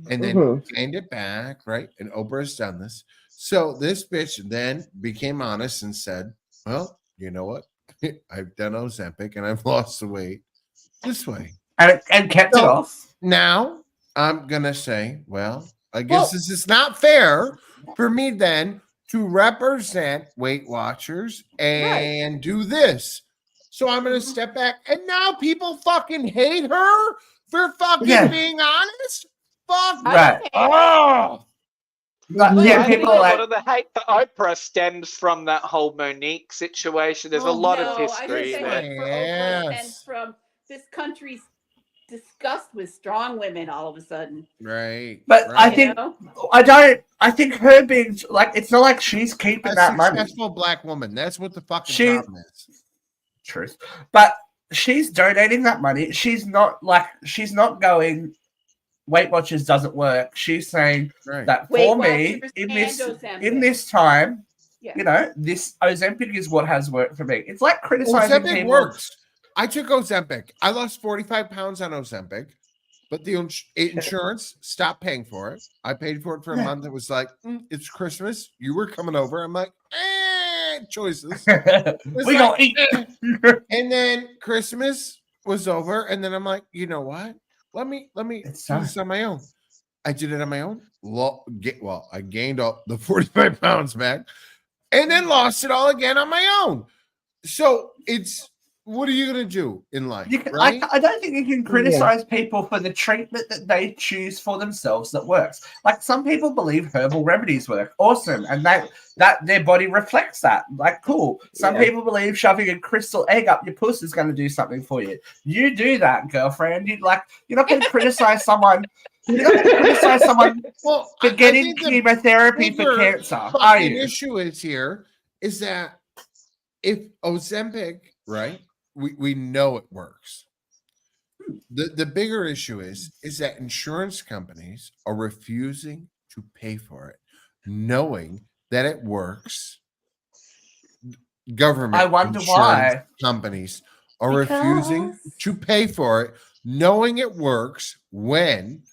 E: and then gained it back, right? And Oprah has done this. So this bitch then became honest and said, well, you know what? I've done Ozempic and I've lost the weight this way.
B: And kept it off.
E: Now I'm going to say, well, I guess this is not fair for me then to represent Weight Watchers and do this. So I'm going to step back. And now people fucking hate her for fucking being honest? Fuck.
B: Right.
E: Oh.
C: People a lot of the hate for Oprah stems from that whole Monique situation. There's a lot of history there.
D: And from this country's disgust with strong women all of a sudden.
E: Right.
B: But I think her being like, it's not like she's keeping that money.
E: Successful black woman. That's what the fucking problem is.
B: Truth. But she's donating that money. She's not going, Weight Watchers doesn't work. She's saying that for me in this time, you know, this Ozempic is what has worked for me. It's like criticizing
E: Ozempic
B: people.
E: Works. I took Ozempic. I lost 45 pounds on Ozempic, but the insurance stopped paying for it. I paid for it for a month. It was like, it's Christmas. You were coming over. I'm like, choices.
B: We gonna eat.
E: And then Christmas was over, and then I'm like, you know what? Let me do this on my own. I did it on my own. I gained all the 45 pounds back, and then lost it all again on my own. So it's, what are you going to do in life? Right?
B: I don't think you can criticize people for the treatment that they choose for themselves that works. Like, some people believe herbal remedies work. Awesome. And that their body reflects that. Like, cool. Some people believe shoving a crystal egg up your puss is going to do something for you. You do that, girlfriend. You're not going to criticize someone. You're not going to criticize someone for getting chemotherapy for cancer. Are you?
E: The issue is that if Ozempic, right? We know it works. The bigger issue is that insurance companies are refusing to pay for it, knowing that it works. Government,
B: I wonder why
E: companies are refusing to pay for it, knowing it works when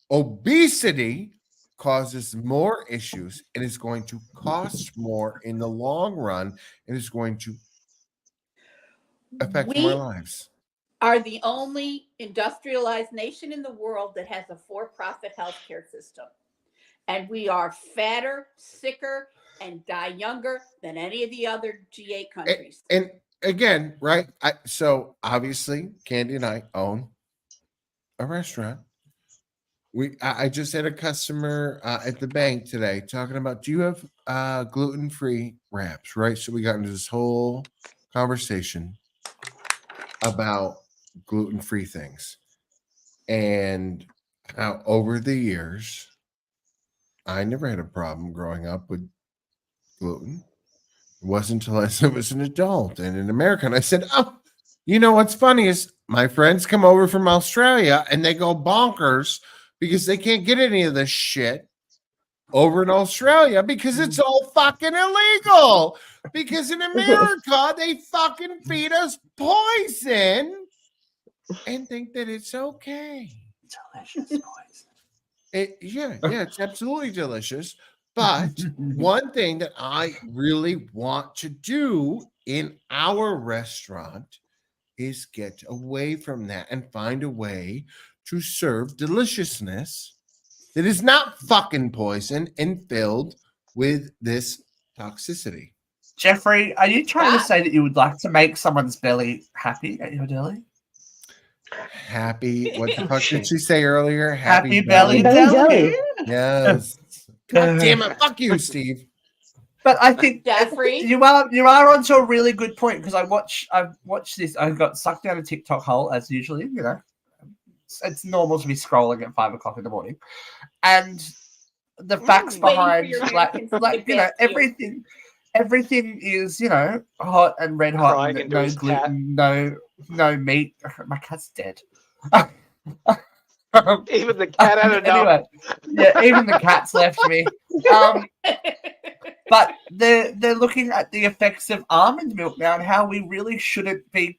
E: obesity causes more issues and is going to cost more in the long run and is going to affect more lives.
D: Are the only industrialized nation in the world that has a for-profit healthcare system. And we are fatter, sicker, and die younger than any of the other G8 countries.
E: And again, right? So obviously, Candy and I own a restaurant. I just had a customer at the bank today talking about, do you have gluten-free wraps, right? So we got into this whole conversation about gluten-free things and how over the years I never had a problem growing up with gluten. It wasn't until I was an adult and in America, and I said, oh, you know what's funny is my friends come over from Australia and they go bonkers because they can't get any of this shit over in Australia because it's all fucking illegal. Because in America, they fucking feed us poison and think that it's okay.
B: Delicious poison.
E: Yeah, it's absolutely delicious. But one thing that I really want to do in our restaurant is get away from that and find a way to serve deliciousness that is not fucking poison and filled with this toxicity.
B: Jeffrey, are you trying to say that you would like to make someone's belly happy at your deli?
E: Happy, what the fuck did she say earlier?
B: Happy belly
A: deli.
E: Yes. God damn it. Fuck you, Steve.
B: But I think
D: Jeffrey,
B: you are onto a really good point because I've watched this. I got sucked down a TikTok hole as usually. You know, it's normal to be scrolling at 5 o'clock in the morning, and the facts behind like you know everything is hot and red hot. And no gluten, no meat. My cat's dead.
C: Even the cat had enough.
B: Anyway, yeah, even the cat's left me. But they're looking at the effects of almond milk now and how we really shouldn't be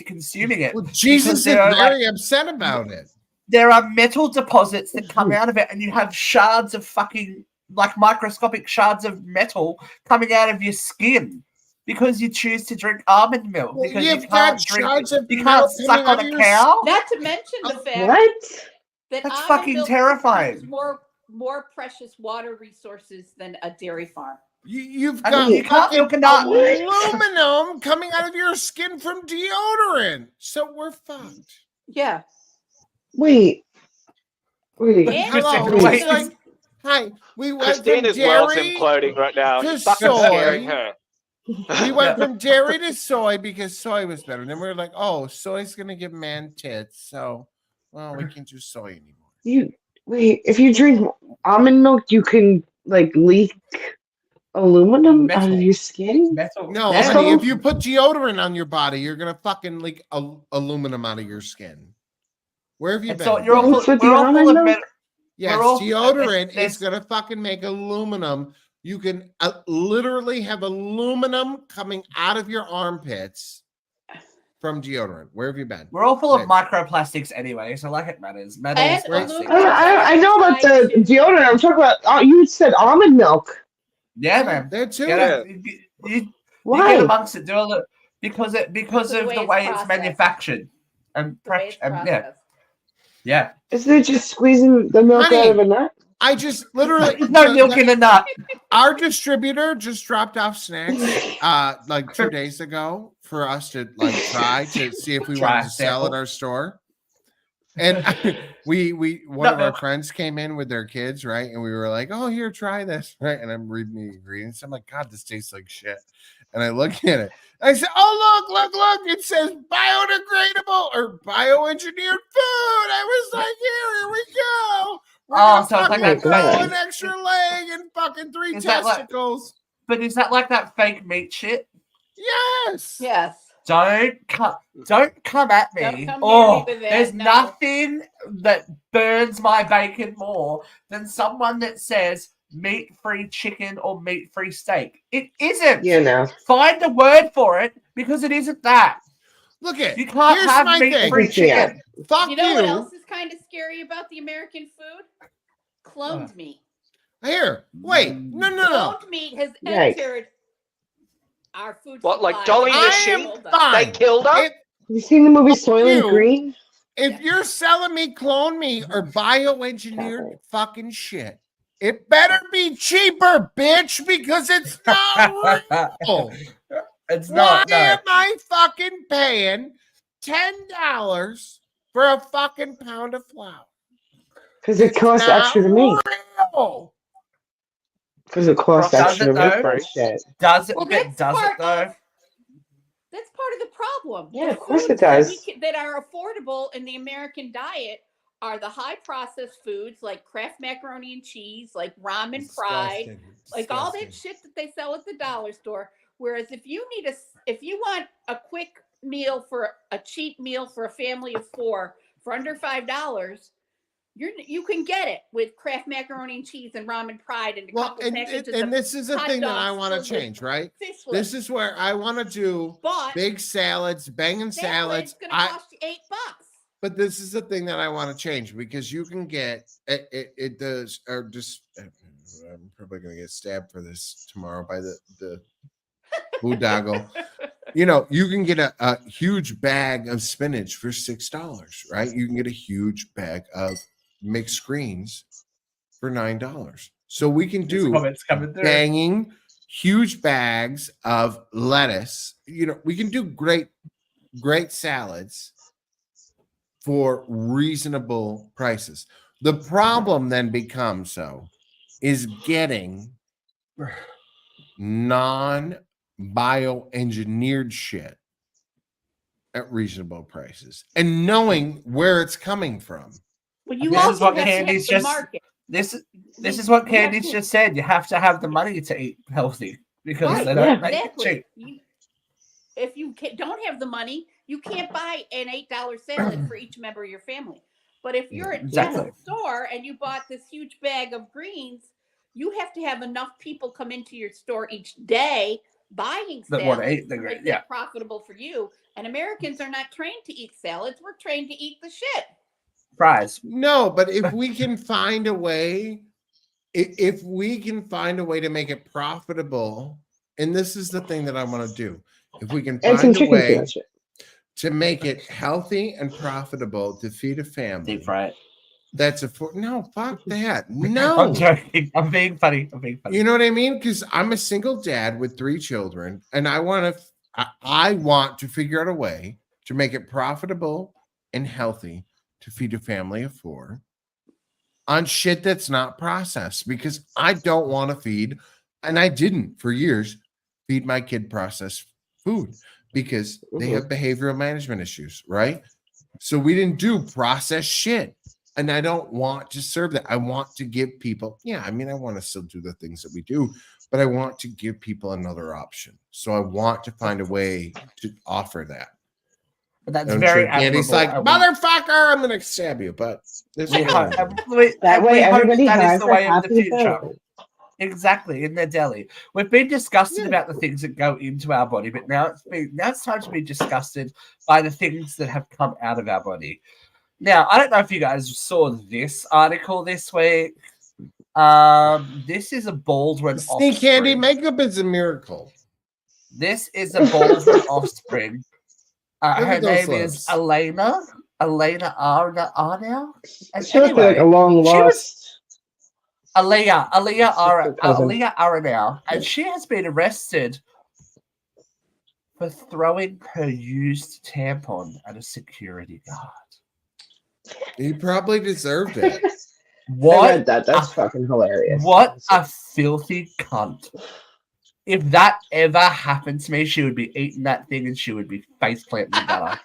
B: consuming it.
E: Well, Jesus is very upset about it.
B: There are metal deposits that come out of it, and you have shards of fucking microscopic shards of metal coming out of your skin because you choose to drink almond milk.
E: Well,
B: because you can't suck on a cow.
D: Not to mention the fact that
B: that's fucking terrifying.
D: More precious water resources than a dairy farm.
E: You've got aluminum coming out of your skin from deodorant, so we're fucked.
D: Yeah.
A: Wait.
E: Hello. Hi. We went
C: Christina's
E: from
C: world's
E: dairy
C: imploding right now.
E: to
C: You're fucking scaring
E: soy.
C: her.
E: We went from dairy to soy because soy was better. Then we were like, oh, soy's gonna give man tits, so we can't do soy anymore.
A: If you drink almond milk, you can leak aluminum out of your skin?
E: No, honey, if you put deodorant on your body, you're gonna fucking leak aluminum out of your skin. Where have you been?
B: So we're all full of metal.
E: Yes, deodorant is gonna fucking make aluminum. You can literally have aluminum coming out of your armpits from deodorant. Where have you been?
B: We're all full of microplastics anyway, so it matters.
A: I know about the deodorant. I'm talking about. You said almond milk.
B: Yeah, man.
E: There too.
B: You
A: Why?
B: get amongst it. Because of the way it's manufactured and yeah.
A: Isn't it just squeezing the milk out of a nut?
E: I just literally
B: no milk in a nut.
E: Our distributor just dropped off snacks 2 days ago for us to try to see if we wanted to sell at our store. And one of our friends came in with their kids, right? And we were like, "Oh, here, try this," right? And I'm reading the ingredients. I'm like, "God, this tastes like shit." And I look at it. I said, "Oh, look! It says biodegradable or bioengineered food." I was like, "Here we go."
B: So it's like that
E: an extra leg and fucking 3 testicles.
B: But is that like that fake meat shit?
E: Yes.
B: Don't come at me. There's nothing that burns my bacon more than someone that says meat-free chicken or meat-free steak. It isn't.
A: Yeah, no.
B: Find a word for it because it isn't that.
E: Look at
B: you can't have meat-free chicken.
E: Fuck
D: you know what else is kind of scary about the American food? Cloned meat.
E: Here, wait, no.
D: Cloned meat has entered our food supply.
C: What, like Dolly the sheep? They killed her?
A: Have you seen the movie Soylent Green?
E: If you're selling me clone meat or bioengineered fucking shit, it better be cheaper, bitch, because it's not real.
B: It's not.
E: Why am I fucking paying $10 for a fucking pound of flour?
A: Because it costs extra to make. Because it costs extra to make that shit.
B: Does it?
D: Well,
B: Does it though?
D: That's part of the problem.
A: Yeah,
D: the
A: of course
D: foods
A: it does.
D: that are affordable in the American diet are the high processed foods like Kraft macaroni and cheese, like ramen fried, like all that shit that they sell at the dollar store. Whereas if you want a quick meal for a cheap meal for a family of 4 for under $5, you can get it with Kraft macaroni and cheese and ramen fried and a couple packages
E: and this is the thing that I want to change, right? This is where I want to do big salads, banging salads.
D: It's going to cost you $8.
E: But this is the thing that I want to change because you can get it does or just I'm probably going to get stabbed for this tomorrow by the boondoggle. You can get a huge bag of spinach for $6, right? You can get a huge bag of mixed greens for $9. So we can do banging huge bags of lettuce. We can do great salads for reasonable prices. The problem then becomes is getting non-bioengineered shit at reasonable prices and knowing where it's coming from.
D: Well, this is what Candy's just.
B: This is what Candy's just said. You have to have the money to eat healthy because they don't make it cheap.
D: If you don't have the money, you can't buy an $8 salad for each member of your family. But if you're at the store and you bought this huge bag of greens, you have to have enough people come into your store each day buying salads to make it profitable for you. And Americans are not trained to eat salads. We're trained to eat the shit.
B: Fries.
E: No, but if we can find a way, to make it profitable, and this is the thing that I want to do, if we can find a way to make it healthy and profitable to feed a family,
B: deep fry it.
E: Fuck that. No,
B: I'm joking. I'm being funny.
E: You know what I mean? Because I'm a single dad with 3 children, and I want to figure out a way to make it profitable and healthy to feed a family of 4 on shit that's not processed, because I don't want to feed, and I didn't for years feed my kid processed food because they have behavioral management issues, right? So we didn't do processed shit, and I don't want to serve that. I want to give people, I want to still do the things that we do, but I want to give people another option. So I want to find a way to offer that.
B: But that's very admirable.
E: And he's like, motherfucker, I'm going to stab you. But
A: that way everybody has a happy family.
B: Exactly, in their deli. We've been disgusted about the things that go into our body, but now it's time to be disgusted by the things that have come out of our body. Now, I don't know if you guys saw this article this week. This is a Baldwin offspring.
E: Candy makeup is a miracle.
B: This is a Baldwin offspring. Her name is Elena Arnau.
A: She looks like a long lost.
B: Aliyah Arnau, and she has been arrested for throwing her used tampon at a security guard.
E: He probably deserved it.
B: What?
A: I read that. That's fucking hilarious.
B: What a filthy cunt. If that ever happened to me, she would be eating that thing and she would be face planting in gutter.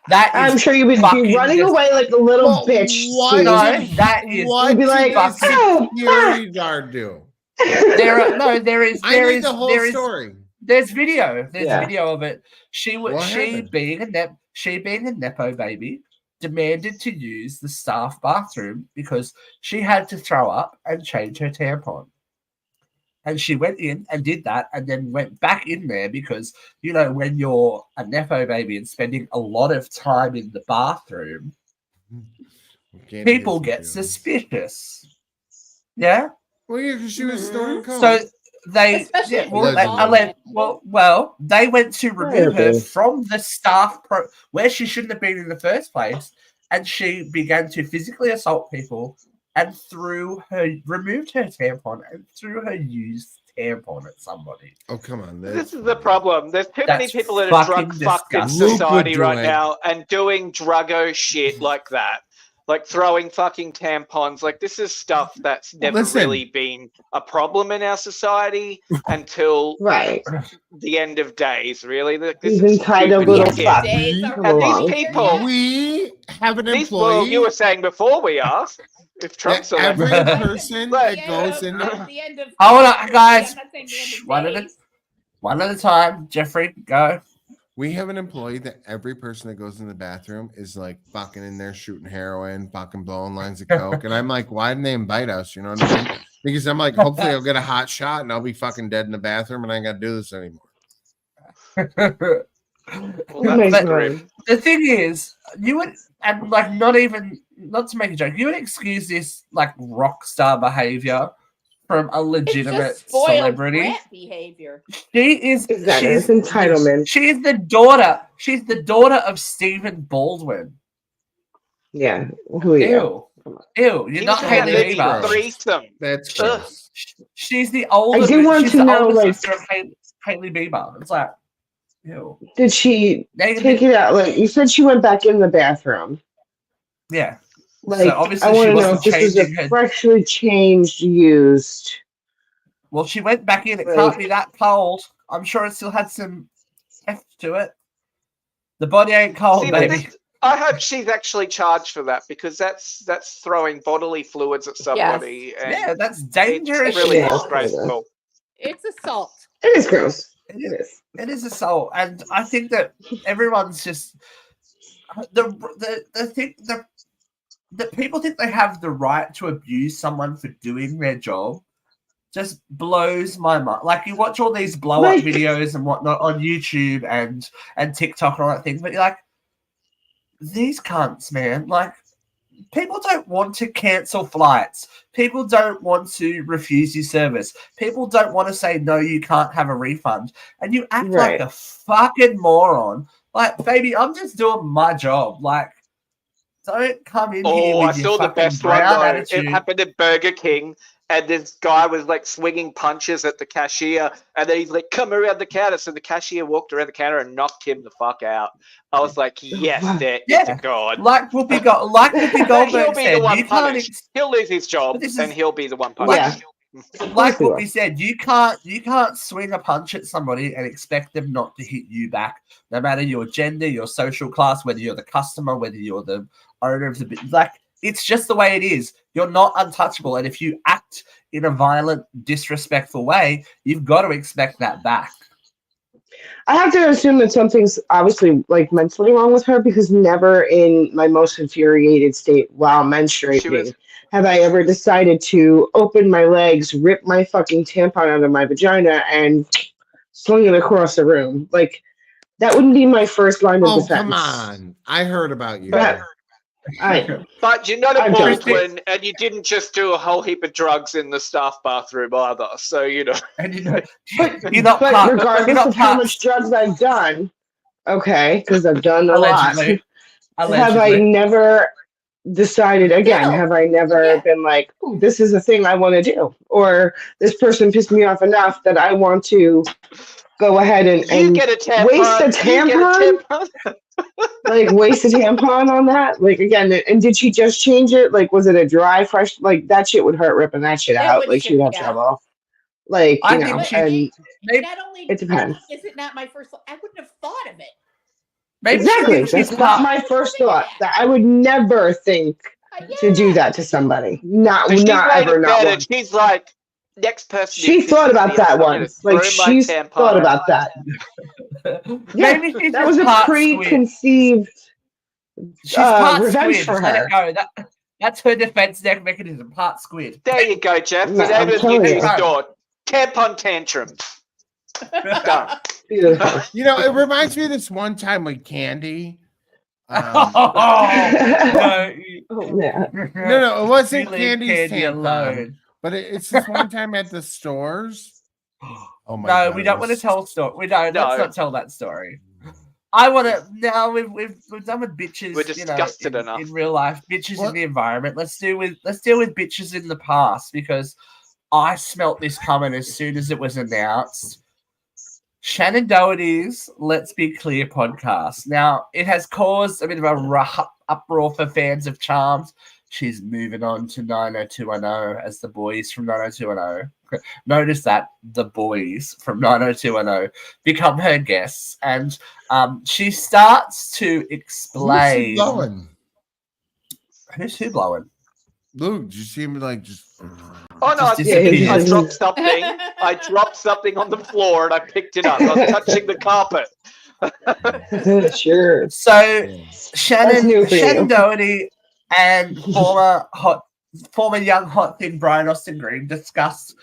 A: I'm sure you would be running away like a little bitch.
E: What?
B: No, that is.
A: You'd be like,
E: security guard do?
B: There is
E: the whole story.
B: There's video. There's video of it. She being a nepo baby, demanded to use the staff bathroom because she had to throw up and change her tampon. And she went in and did that and then went back in there because, when you're a nepo baby and spending a lot of time in the bathroom, people get suspicious. Yeah?
E: Well, yeah, because she was throwing coke.
B: So they they went to remove her from the staff where she shouldn't have been in the first place, and she began to physically assault people and removed her tampon and threw her used tampon at somebody.
E: Oh, come on.
C: This is the problem. There's too many people that are drug fucked in society right now and doing druggo shit like that. like throwing fucking tampons. Like this is stuff that's never really been a problem in our society until the end of days. Really, like, this
A: These
C: is
A: entitled little fucks.
C: And these people,
E: we have an
C: these,
E: employee.
C: well, you were saying before we asked if Trump's
E: every
C: elected.
E: person that goes in.
B: Hold on, guys. One at a time. Jeffrey, go.
E: We have an employee that every person that goes in the bathroom is like fucking in there shooting heroin, fucking blowing lines of coke. And I'm like, why didn't they invite us? You know what I mean? Because I'm like, hopefully I'll get a hot shot and I'll be fucking dead in the bathroom and I ain't got to do this anymore.
B: The thing is, you would, and like not to make a joke, you would excuse this like rock star behavior from a legitimate celebrity.
D: Behavior.
B: She is
A: she's entitlement.
B: She is the daughter. She's the daughter of Stephen Baldwin.
A: Yeah. Who are you?
B: Ew. You're not Hailey
C: Bieber.
E: That's gross.
B: She's the older.
A: I do want to know, like,
B: sister of Hailey Bieber. It's like, ew.
A: Did she take it out? Like you said, she went back in the bathroom.
B: Yeah.
A: Like,
B: so obviously
A: I want
B: she
A: to know
B: wasn't
A: if this is a freshly changed, used.
B: Well, she went back in. It can't be that cold. I'm sure it still had some heft to it. The body ain't cold, baby.
C: I hope she's actually charged for that because that's throwing bodily fluids at somebody.
D: Yes.
C: And
B: yeah, that's dangerous.
C: It's really disgraceful.
D: It's assault.
A: It is gross.
B: It is assault, and I think that everyone's just that people think they have the right to abuse someone for doing their job just blows my mind. Like you watch all these blow up videos and whatnot on YouTube and TikTok and all that thing, but you're like, these cunts, man. Like people don't want to cancel flights. People don't want to refuse you service. People don't want to say no, you can't have a refund, and you act like a fucking moron. Like, baby, I'm just doing my job. Like, don't come in here with
C: I saw the best one though. It happened at Burger King, and this guy was like swinging punches at the cashier, and then he's like, "Come around the counter." So the cashier walked around the counter and knocked him the fuck out. I was like, "Yes, there is a god."
B: Like Whoopi Goldberg said,
C: you can't. He'll lose his job, and he'll be the one punished.
B: Like Whoopi said, you can't swing a punch at somebody and expect them not to hit you back, no matter your gender, your social class, whether you're the customer, whether you're the owner of the business. Like, it's just the way it is. You're not untouchable, and if you act in a violent, disrespectful way, you've got to expect that back.
A: I have to assume that something's obviously like mentally wrong with her because never in my most infuriated state while menstruating have I ever decided to open my legs, rip my fucking tampon out of my vagina, and sling it across the room. Like, that wouldn't be my first line of defense.
E: Come on. I heard about you.
A: But
C: you're not a Baldwin, and you didn't just do a whole heap of drugs in the staff bathroom either. So, you know.
B: And you're
A: not regardless of how much drugs I've done, okay, because I've done a lot. Have I never decided again? Have I never been like, "Ooh, this is a thing I want to do," or this person pissed me off enough that I want to go ahead and
C: get a tampon,
A: waste a tampon? Like waste a tampon on that? Like again, and did she just change it? Like was it a dry, fresh? Like that shit would hurt ripping that shit out. Like she'd have trouble. Like you know, and it depends.
D: Is it not my first? I wouldn't have thought of it.
A: Exactly. That's not my first thought. That I would never think to do that to somebody. Not ever. Not once.
C: She's like, next person.
A: She thought about that once. Like she's thought about that. Yeah, that was a preconceived revenge for her.
B: Let it go. That's her defense mechanism. Part squid.
C: There you go, Jeff. The name of your new store. Tampon tantrum. Done.
E: You know, it reminds me of this one time with Candy.
B: No,
E: it wasn't Candy's alone. But it's this one time at the stores. Oh my God,
B: we don't want to tell a story. We don't. Let's not tell that story. I want to. Now we've done with bitches.
C: We're disgusted enough
B: in real life. Bitches in the environment. Let's deal with bitches in the past because I smelt this coming as soon as it was announced. Shannon Doherty's Let's Be Clear podcast. Now, it has caused a bit of a uproar for fans of Charmed. She's moving on to 90210 as the boys from 90210. Notice that the boys from 90210 become her guests, and she starts to explain.
E: Who's blowing?
B: Who's who blowing?
E: Luke, did you see him like just?
C: Oh no! I dropped something. I dropped something on the floor and I picked it up. I was touching the carpet.
A: Sure.
B: So Shannon Doherty and former young hot thing Brian Austin Green discussed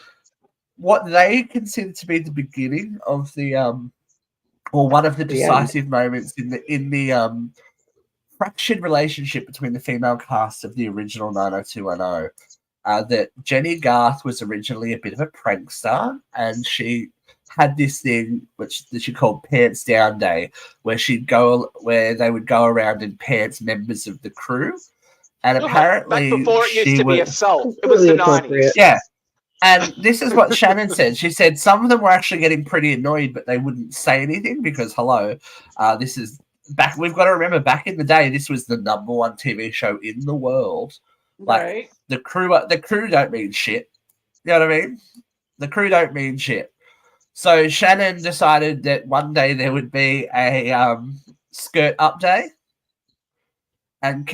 B: what they consider to be the beginning of the or one of the decisive moments in the fractured relationship between the female cast of the original 90210. That Jenny Garth was originally a bit of a prankster, and she had this thing which she called Pants Down Day, where they would go around and pants members of the crew. And apparently,
C: back before it used to be assault, it was the 90s.
B: Yeah. And this is what Shannon said. She said some of them were actually getting pretty annoyed, but they wouldn't say anything because, this is back. We've got to remember, back in the day, this was the #1 TV show in the world. Like,
C: right.
B: The crew don't mean shit. You know what I mean? The crew don't mean shit. So Shannon decided that one day there would be a skirt up day. And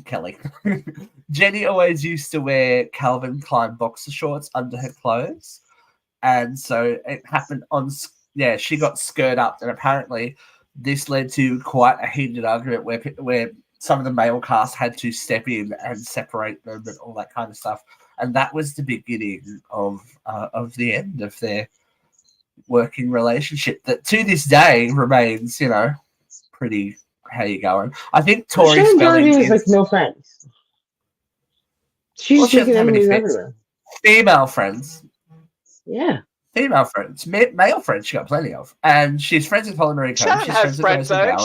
B: Kelly. Jenny always used to wear Calvin Klein boxer shorts under her clothes. And so it happened she got skirt up, and apparently this led to quite a heated argument where some of the male cast had to step in and separate them and all that kind of stuff. And that was the beginning of the end of their working relationship that to this day remains, pretty. How you going? I think Tori Spelling
A: is like no friends. She's taking enemies everywhere.
B: Female friends.
A: Yeah.
B: Female friends. Male friends she got plenty of. And she's friends with Holly Marie Combs. She's
C: has friends though.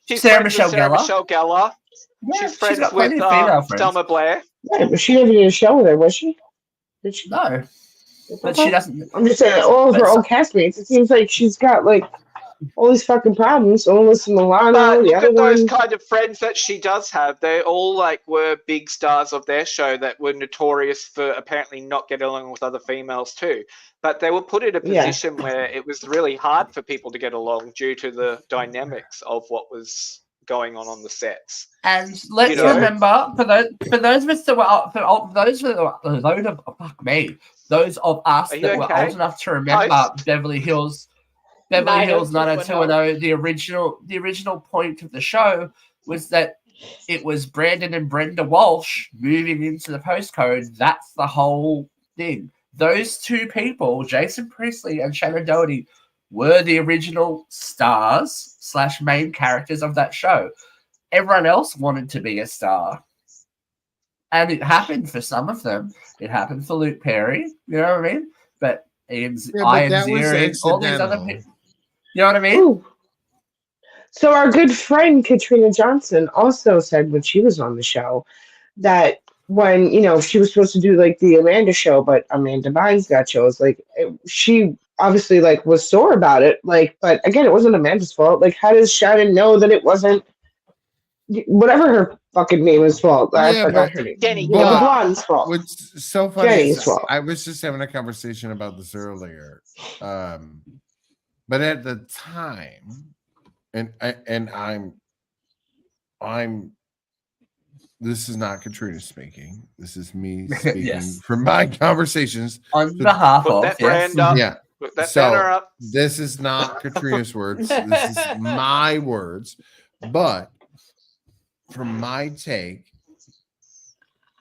C: She's
B: Sarah
C: Michelle Gellar.
B: Yeah,
C: she's friends
B: got
C: with
B: female friends.
C: Selma Blair.
A: Yeah, but she never did a show with her, was she? Did she?
B: No. But she doesn't.
A: I'm just saying, all of her old castmates, it seems like she's got like all these fucking problems. Alyssa Milano,
C: Look at those kind of friends that she does have. They all were big stars of their show that were notorious for apparently not getting along with other females too. But they were put in a position where it was really hard for people to get along due to the dynamics of what was going on the sets.
B: And let's remember, for those of us that were those of us that were old enough to remember Beverly Hills 90210, the original point of the show was that it was Brandon and Brenda Walsh moving into the postcode. That's the whole thing. Those two people, Jason Priestley and Shannon Doherty, were the original stars / main characters of that show. Everyone else wanted to be a star. And it happened for some of them. It happened for Luke Perry, you know what I mean? But Ian Ziering, all these other people. You know what I mean?
A: Ooh. So our good friend Katrina Johnson also said when she was on the show that when, she was supposed to do like the Amanda show, but Amanda Bynes got chose, she obviously was sore about it. But again, it wasn't Amanda's fault. How does Shannon know that it wasn't whatever her fucking name is fault? I forgot her name.
C: Jenny.
A: The blonde's fault.
E: What's so funny
A: Jenny's
E: is
A: fault.
E: I was just having a conversation about this earlier. But at the time, and I'm this is not Katrina speaking. This is me speaking from my conversations
B: on behalf of
C: that brand up.
E: Yeah.
C: Put that banner up.
E: This is not Katrina's words. This is my words. But from my take,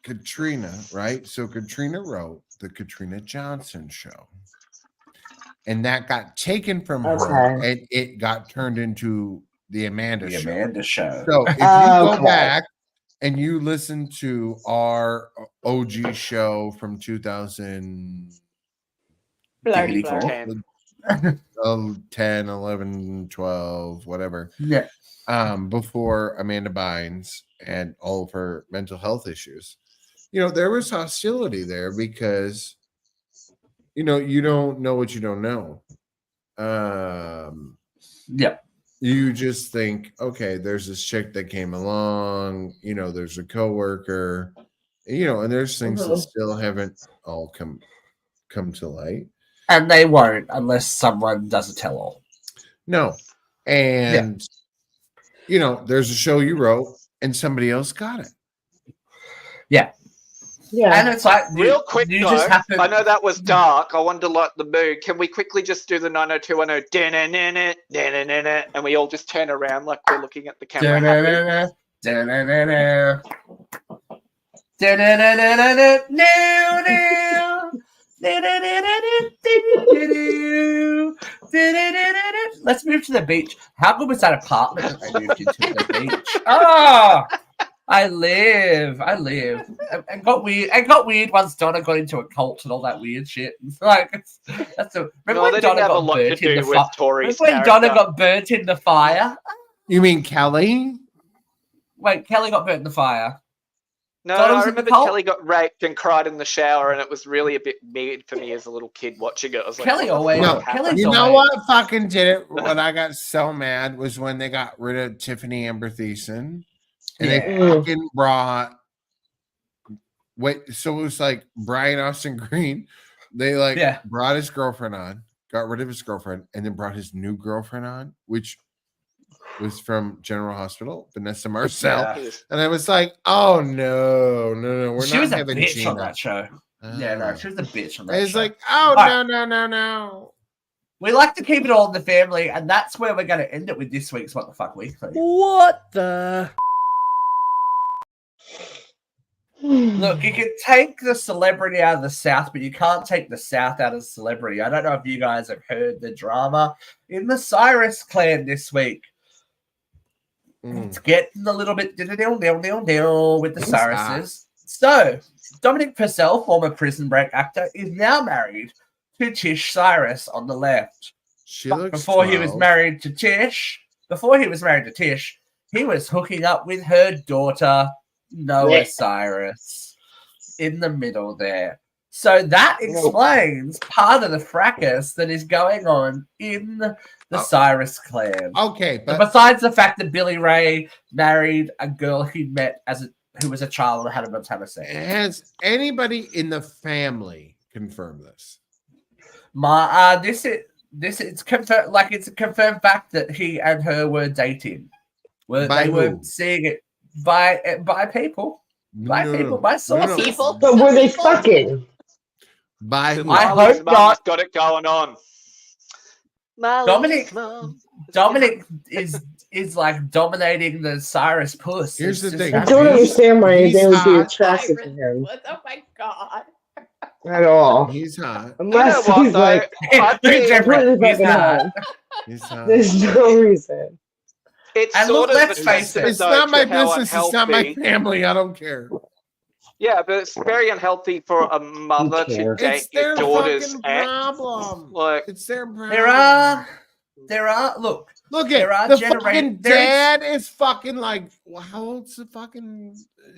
E: Katrina, right? So Katrina wrote the Katrina Johnson show. And that got taken from her, and it got turned into the Amanda show. So if you go back and you listen to our OG show from 2010, 10, 11, 12, whatever.
B: Yeah.
E: Before Amanda Bynes and all of her mental health issues, there was hostility there because you don't know what you don't know.
B: Yeah.
E: you just think, okay, there's this chick that came along, there's a coworker, and there's things that still haven't all come to light.
B: And they won't unless someone does a tell-all.
E: No. And, there's a show you wrote and somebody else got it.
B: Yeah.
A: Yeah.
B: And it's like,
C: real quick,
B: you
C: though,
B: just have to...
C: I know that was dark. I wanted to light the mood. Can we quickly just do the 90210 and we all just turn around like we're looking at the camera?
B: Let's move to the beach. How good was that apartment that they moved into the beach? Oh, I live. And got weird once Donna got into a cult and all that weird shit. Remember when Donna got burnt in the fire? Remember when Donna got burnt in the fire?
E: You mean Kelly?
B: Wait, Kelly got burnt in the fire.
C: No, I remember Kelly got raped and cried in the shower, and it was really a bit weird for me as a little kid watching it. I was like,
B: Kelly always.
E: No, what fucking did it? What I got so mad was when they got rid of Tiffany Amber Thiessen, and they fucking brought. So it was like Brian Austin Green. They brought his girlfriend on, got rid of his girlfriend, and then brought his new girlfriend on, which was from General Hospital, Vanessa Marcel. Yeah. And I was like, oh, no, we're
B: she
E: not
B: was a
E: having
B: bitch
E: Gina
B: on that show. Yeah, no, she was a bitch on that show.
E: It's like, oh, no.
B: We like to keep it all in the family, and that's where we're going to end it with this week's What the Fuck Weekly.
J: What the...
B: Look, you can take the celebrity out of the South, but you can't take the South out of the celebrity. I don't know if you guys have heard the drama in the Cyrus clan this week. It's getting a little bit with the Cyruses. So, Dominic Purcell, former Prison Break actor, is now married to Tish Cyrus on the left. Before he was married to Tish, he was hooking up with her daughter, Noah Cyrus, in the middle there. So that explains part of the fracas that is going on in the Cyrus clan.
E: Okay,
B: but besides the fact that Billy Ray married a girl he met who was a child and had him have a sex.
E: Has anybody in the family confirmed this?
B: It's confirmed. Like, it's a confirmed fact that he and her were dating. They were seeing it by people. By sources.
A: But were they fucking?
E: By who?
B: I hope not.
C: Got it going on.
B: Dominic is like dominating the Cyrus puss.
E: Here's the thing.
A: I don't understand why they would be attracted to him.
D: Oh my god.
A: At all.
E: He's hot.
A: Unless he's like,
E: he's hot.
A: There's no reason.
C: It's
B: and
C: sort
B: look,
C: of
B: let's face it.
E: It's not my business. It's not my family. I don't care.
C: Yeah, but it's very unhealthy for a mother to date your daughter's ex.
E: Problem.
C: Like,
E: it's their problem.
B: There are. Look
E: at the fucking dad is fucking like. Well, how old's the fucking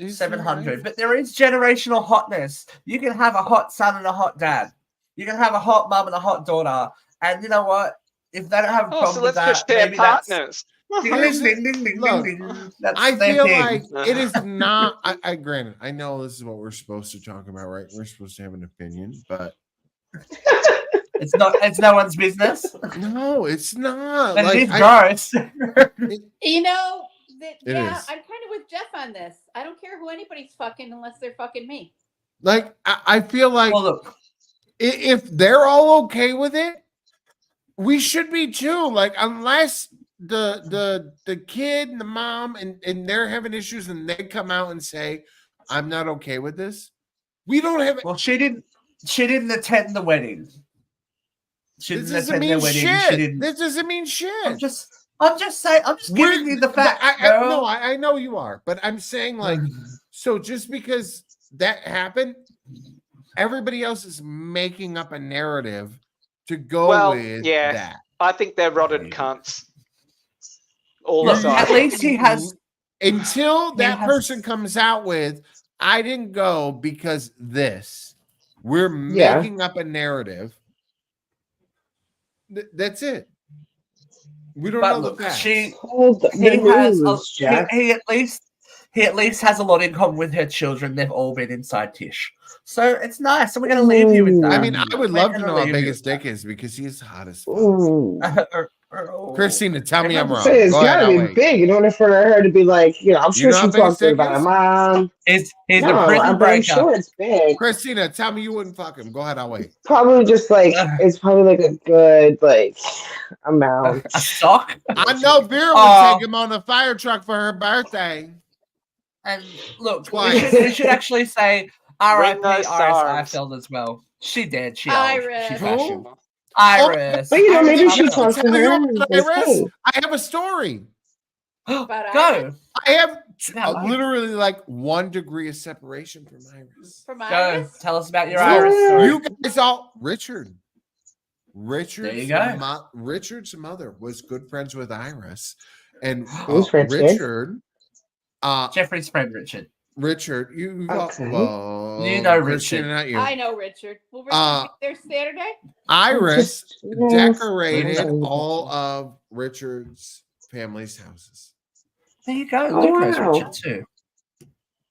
B: 700? But there is generational hotness. You can have a hot son and a hot dad. You can have a hot mum and a hot daughter. And you know what? If they don't have a problem with that, maybe
C: partners.
E: I feel like it is not. I granted, I know this is what we're supposed to talk about, right? We're supposed to have an opinion, but
B: it's not. It's no one's business.
E: No, it's not.
B: But it is gross.
D: You know, I'm
E: is.
D: kind of with Jeff on this. I don't care who anybody's fucking unless they're fucking me.
E: Like I feel like
B: look,
E: if they're all okay with it, we should be too. Like unless the kid and the mom and they're having issues and they come out and say, I'm not okay with this. We don't have.
B: Well, she didn't attend the wedding.
E: This doesn't mean shit. This doesn't mean shit.
B: I'm just saying. I'm just giving you the facts.
E: I know you are, but I'm saying like, so just because that happened, everybody else is making up a narrative to go with that.
C: I think they're rotten cunts.
B: At least he has.
E: Until that person comes out with, I didn't go because this. We're making up a narrative. That's it. We don't
B: But
E: know
B: look,
E: the facts.
A: Hold the
B: he has
A: news, Jack.
B: he at least has a lot in common with her children. They've all been inside Tish, so it's nice. And we're going to leave you with that.
E: I mean, I would love to
B: We're
E: know
B: gonna
E: how
B: leave
E: big
B: you
E: his dick is because he's hot as fuck.
A: Ooh.
E: Christina, tell me I'm wrong.
A: Say it's
E: Go ahead,
A: gotta
E: I'll
A: be
E: wait.
A: big in order for her to be like, I'm
E: You
A: sure
E: know how
A: she
E: big his
A: talked to her
E: dick
A: about
E: is?
A: her mom.
B: He's
A: No,
B: a prison
A: but I'm
B: breaker.
A: sure it's big.
E: Christina, tell me you wouldn't fuck him. Go ahead, I'll wait.
A: Probably just like it's probably like a good amount.
B: A sock.
E: I know Vera would take him on a fire truck for her birthday.
B: And look,
E: Twice.
B: we should actually say R.I.P.
C: Ring those
B: Iris
C: stars.
B: Eifeld as well. She dead. She
D: Iris.
B: old. She
E: Who?
B: fashioned. Iris.
A: But maybe
B: Iris
A: she
B: Eifeld.
A: talks to
E: Tell you
A: her.
E: about
A: It's
E: Iris?
A: hey.
E: I have a story.
D: But
B: Go.
E: I have
B: Go.
E: literally like 1 degree of separation from Iris.
D: From
B: Go.
D: Iris?
B: Tell us about your
A: What?
B: Iris story.
E: You guys all Richard.
B: There you go.
E: Richard's mother was good friends with Iris, and
A: Who's Richard?
E: Richard.
B: Jeffrey's friend Richard.
E: Richard, you
A: Okay.
E: well,
B: You know
E: Christina,
B: Richard.
E: not you.
D: I know Richard. Will Richard be there Saturday?
E: Iris
A: Just-
E: decorated
A: yes.
E: all of Richard's family's houses.
B: There you go.
A: Oh,
B: There goes
A: wow.
B: Richard too.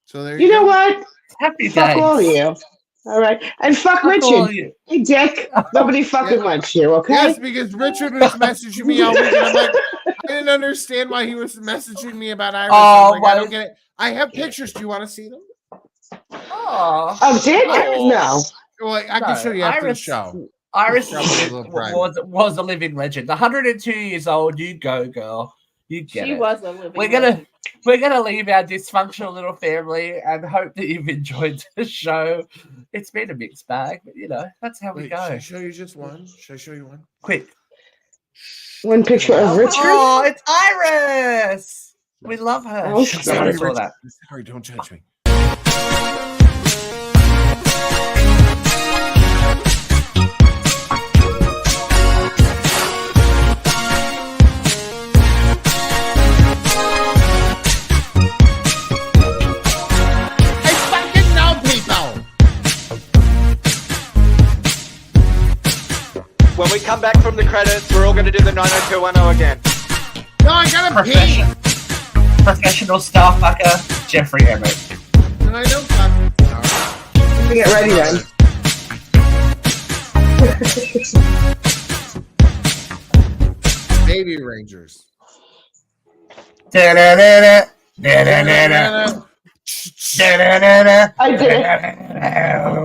E: So there
A: You
E: you
A: know
E: go.
A: what?
B: Happy
A: Fuck
B: days.
A: all of you. All right. And fuck
B: Fuck all
A: Richard.
B: of you.
A: Hey, Dick. Nobody fucking likes you, okay?
E: Yes, because Richard was messaging me all week, and I'm like, I didn't understand why he was messaging me about Iris.
B: Oh,
E: I'm like, I don't get it. I have pictures. Do you want to see them?
B: Oh.
A: Oh, Dick?
B: Oh.
A: No.
E: Well, I can show you after the
B: Iris-
E: show.
B: Iris
E: Probably a little private.
B: was a living legend. 102 years old. You go, girl. You get
D: She
B: it.
D: was a living
B: We're gonna leave our dysfunctional little family and hope that you've enjoyed the show. It's been a mixed bag, but that's how we
E: Wait,
B: go.
E: should I show you just one? Should I show you one?
B: Quick.
A: One picture of Richard?
B: Oh, it's Iris. We love her.
A: Oh,
B: She
E: Sorry,
B: saw that.
E: Sorry, don't judge me. I fucking know people.
C: When we come back from the credits, we're all going to do the 90210 again.
E: No, I gotta pee.
B: Professional star fucker, Jeffrey Emmett.
E: No, I don't fuck.
A: Let me get ready then.
E: Baby Rangers.
B: Da-da-da-da, da-da-da-da, da-da-da-da.
A: I did it.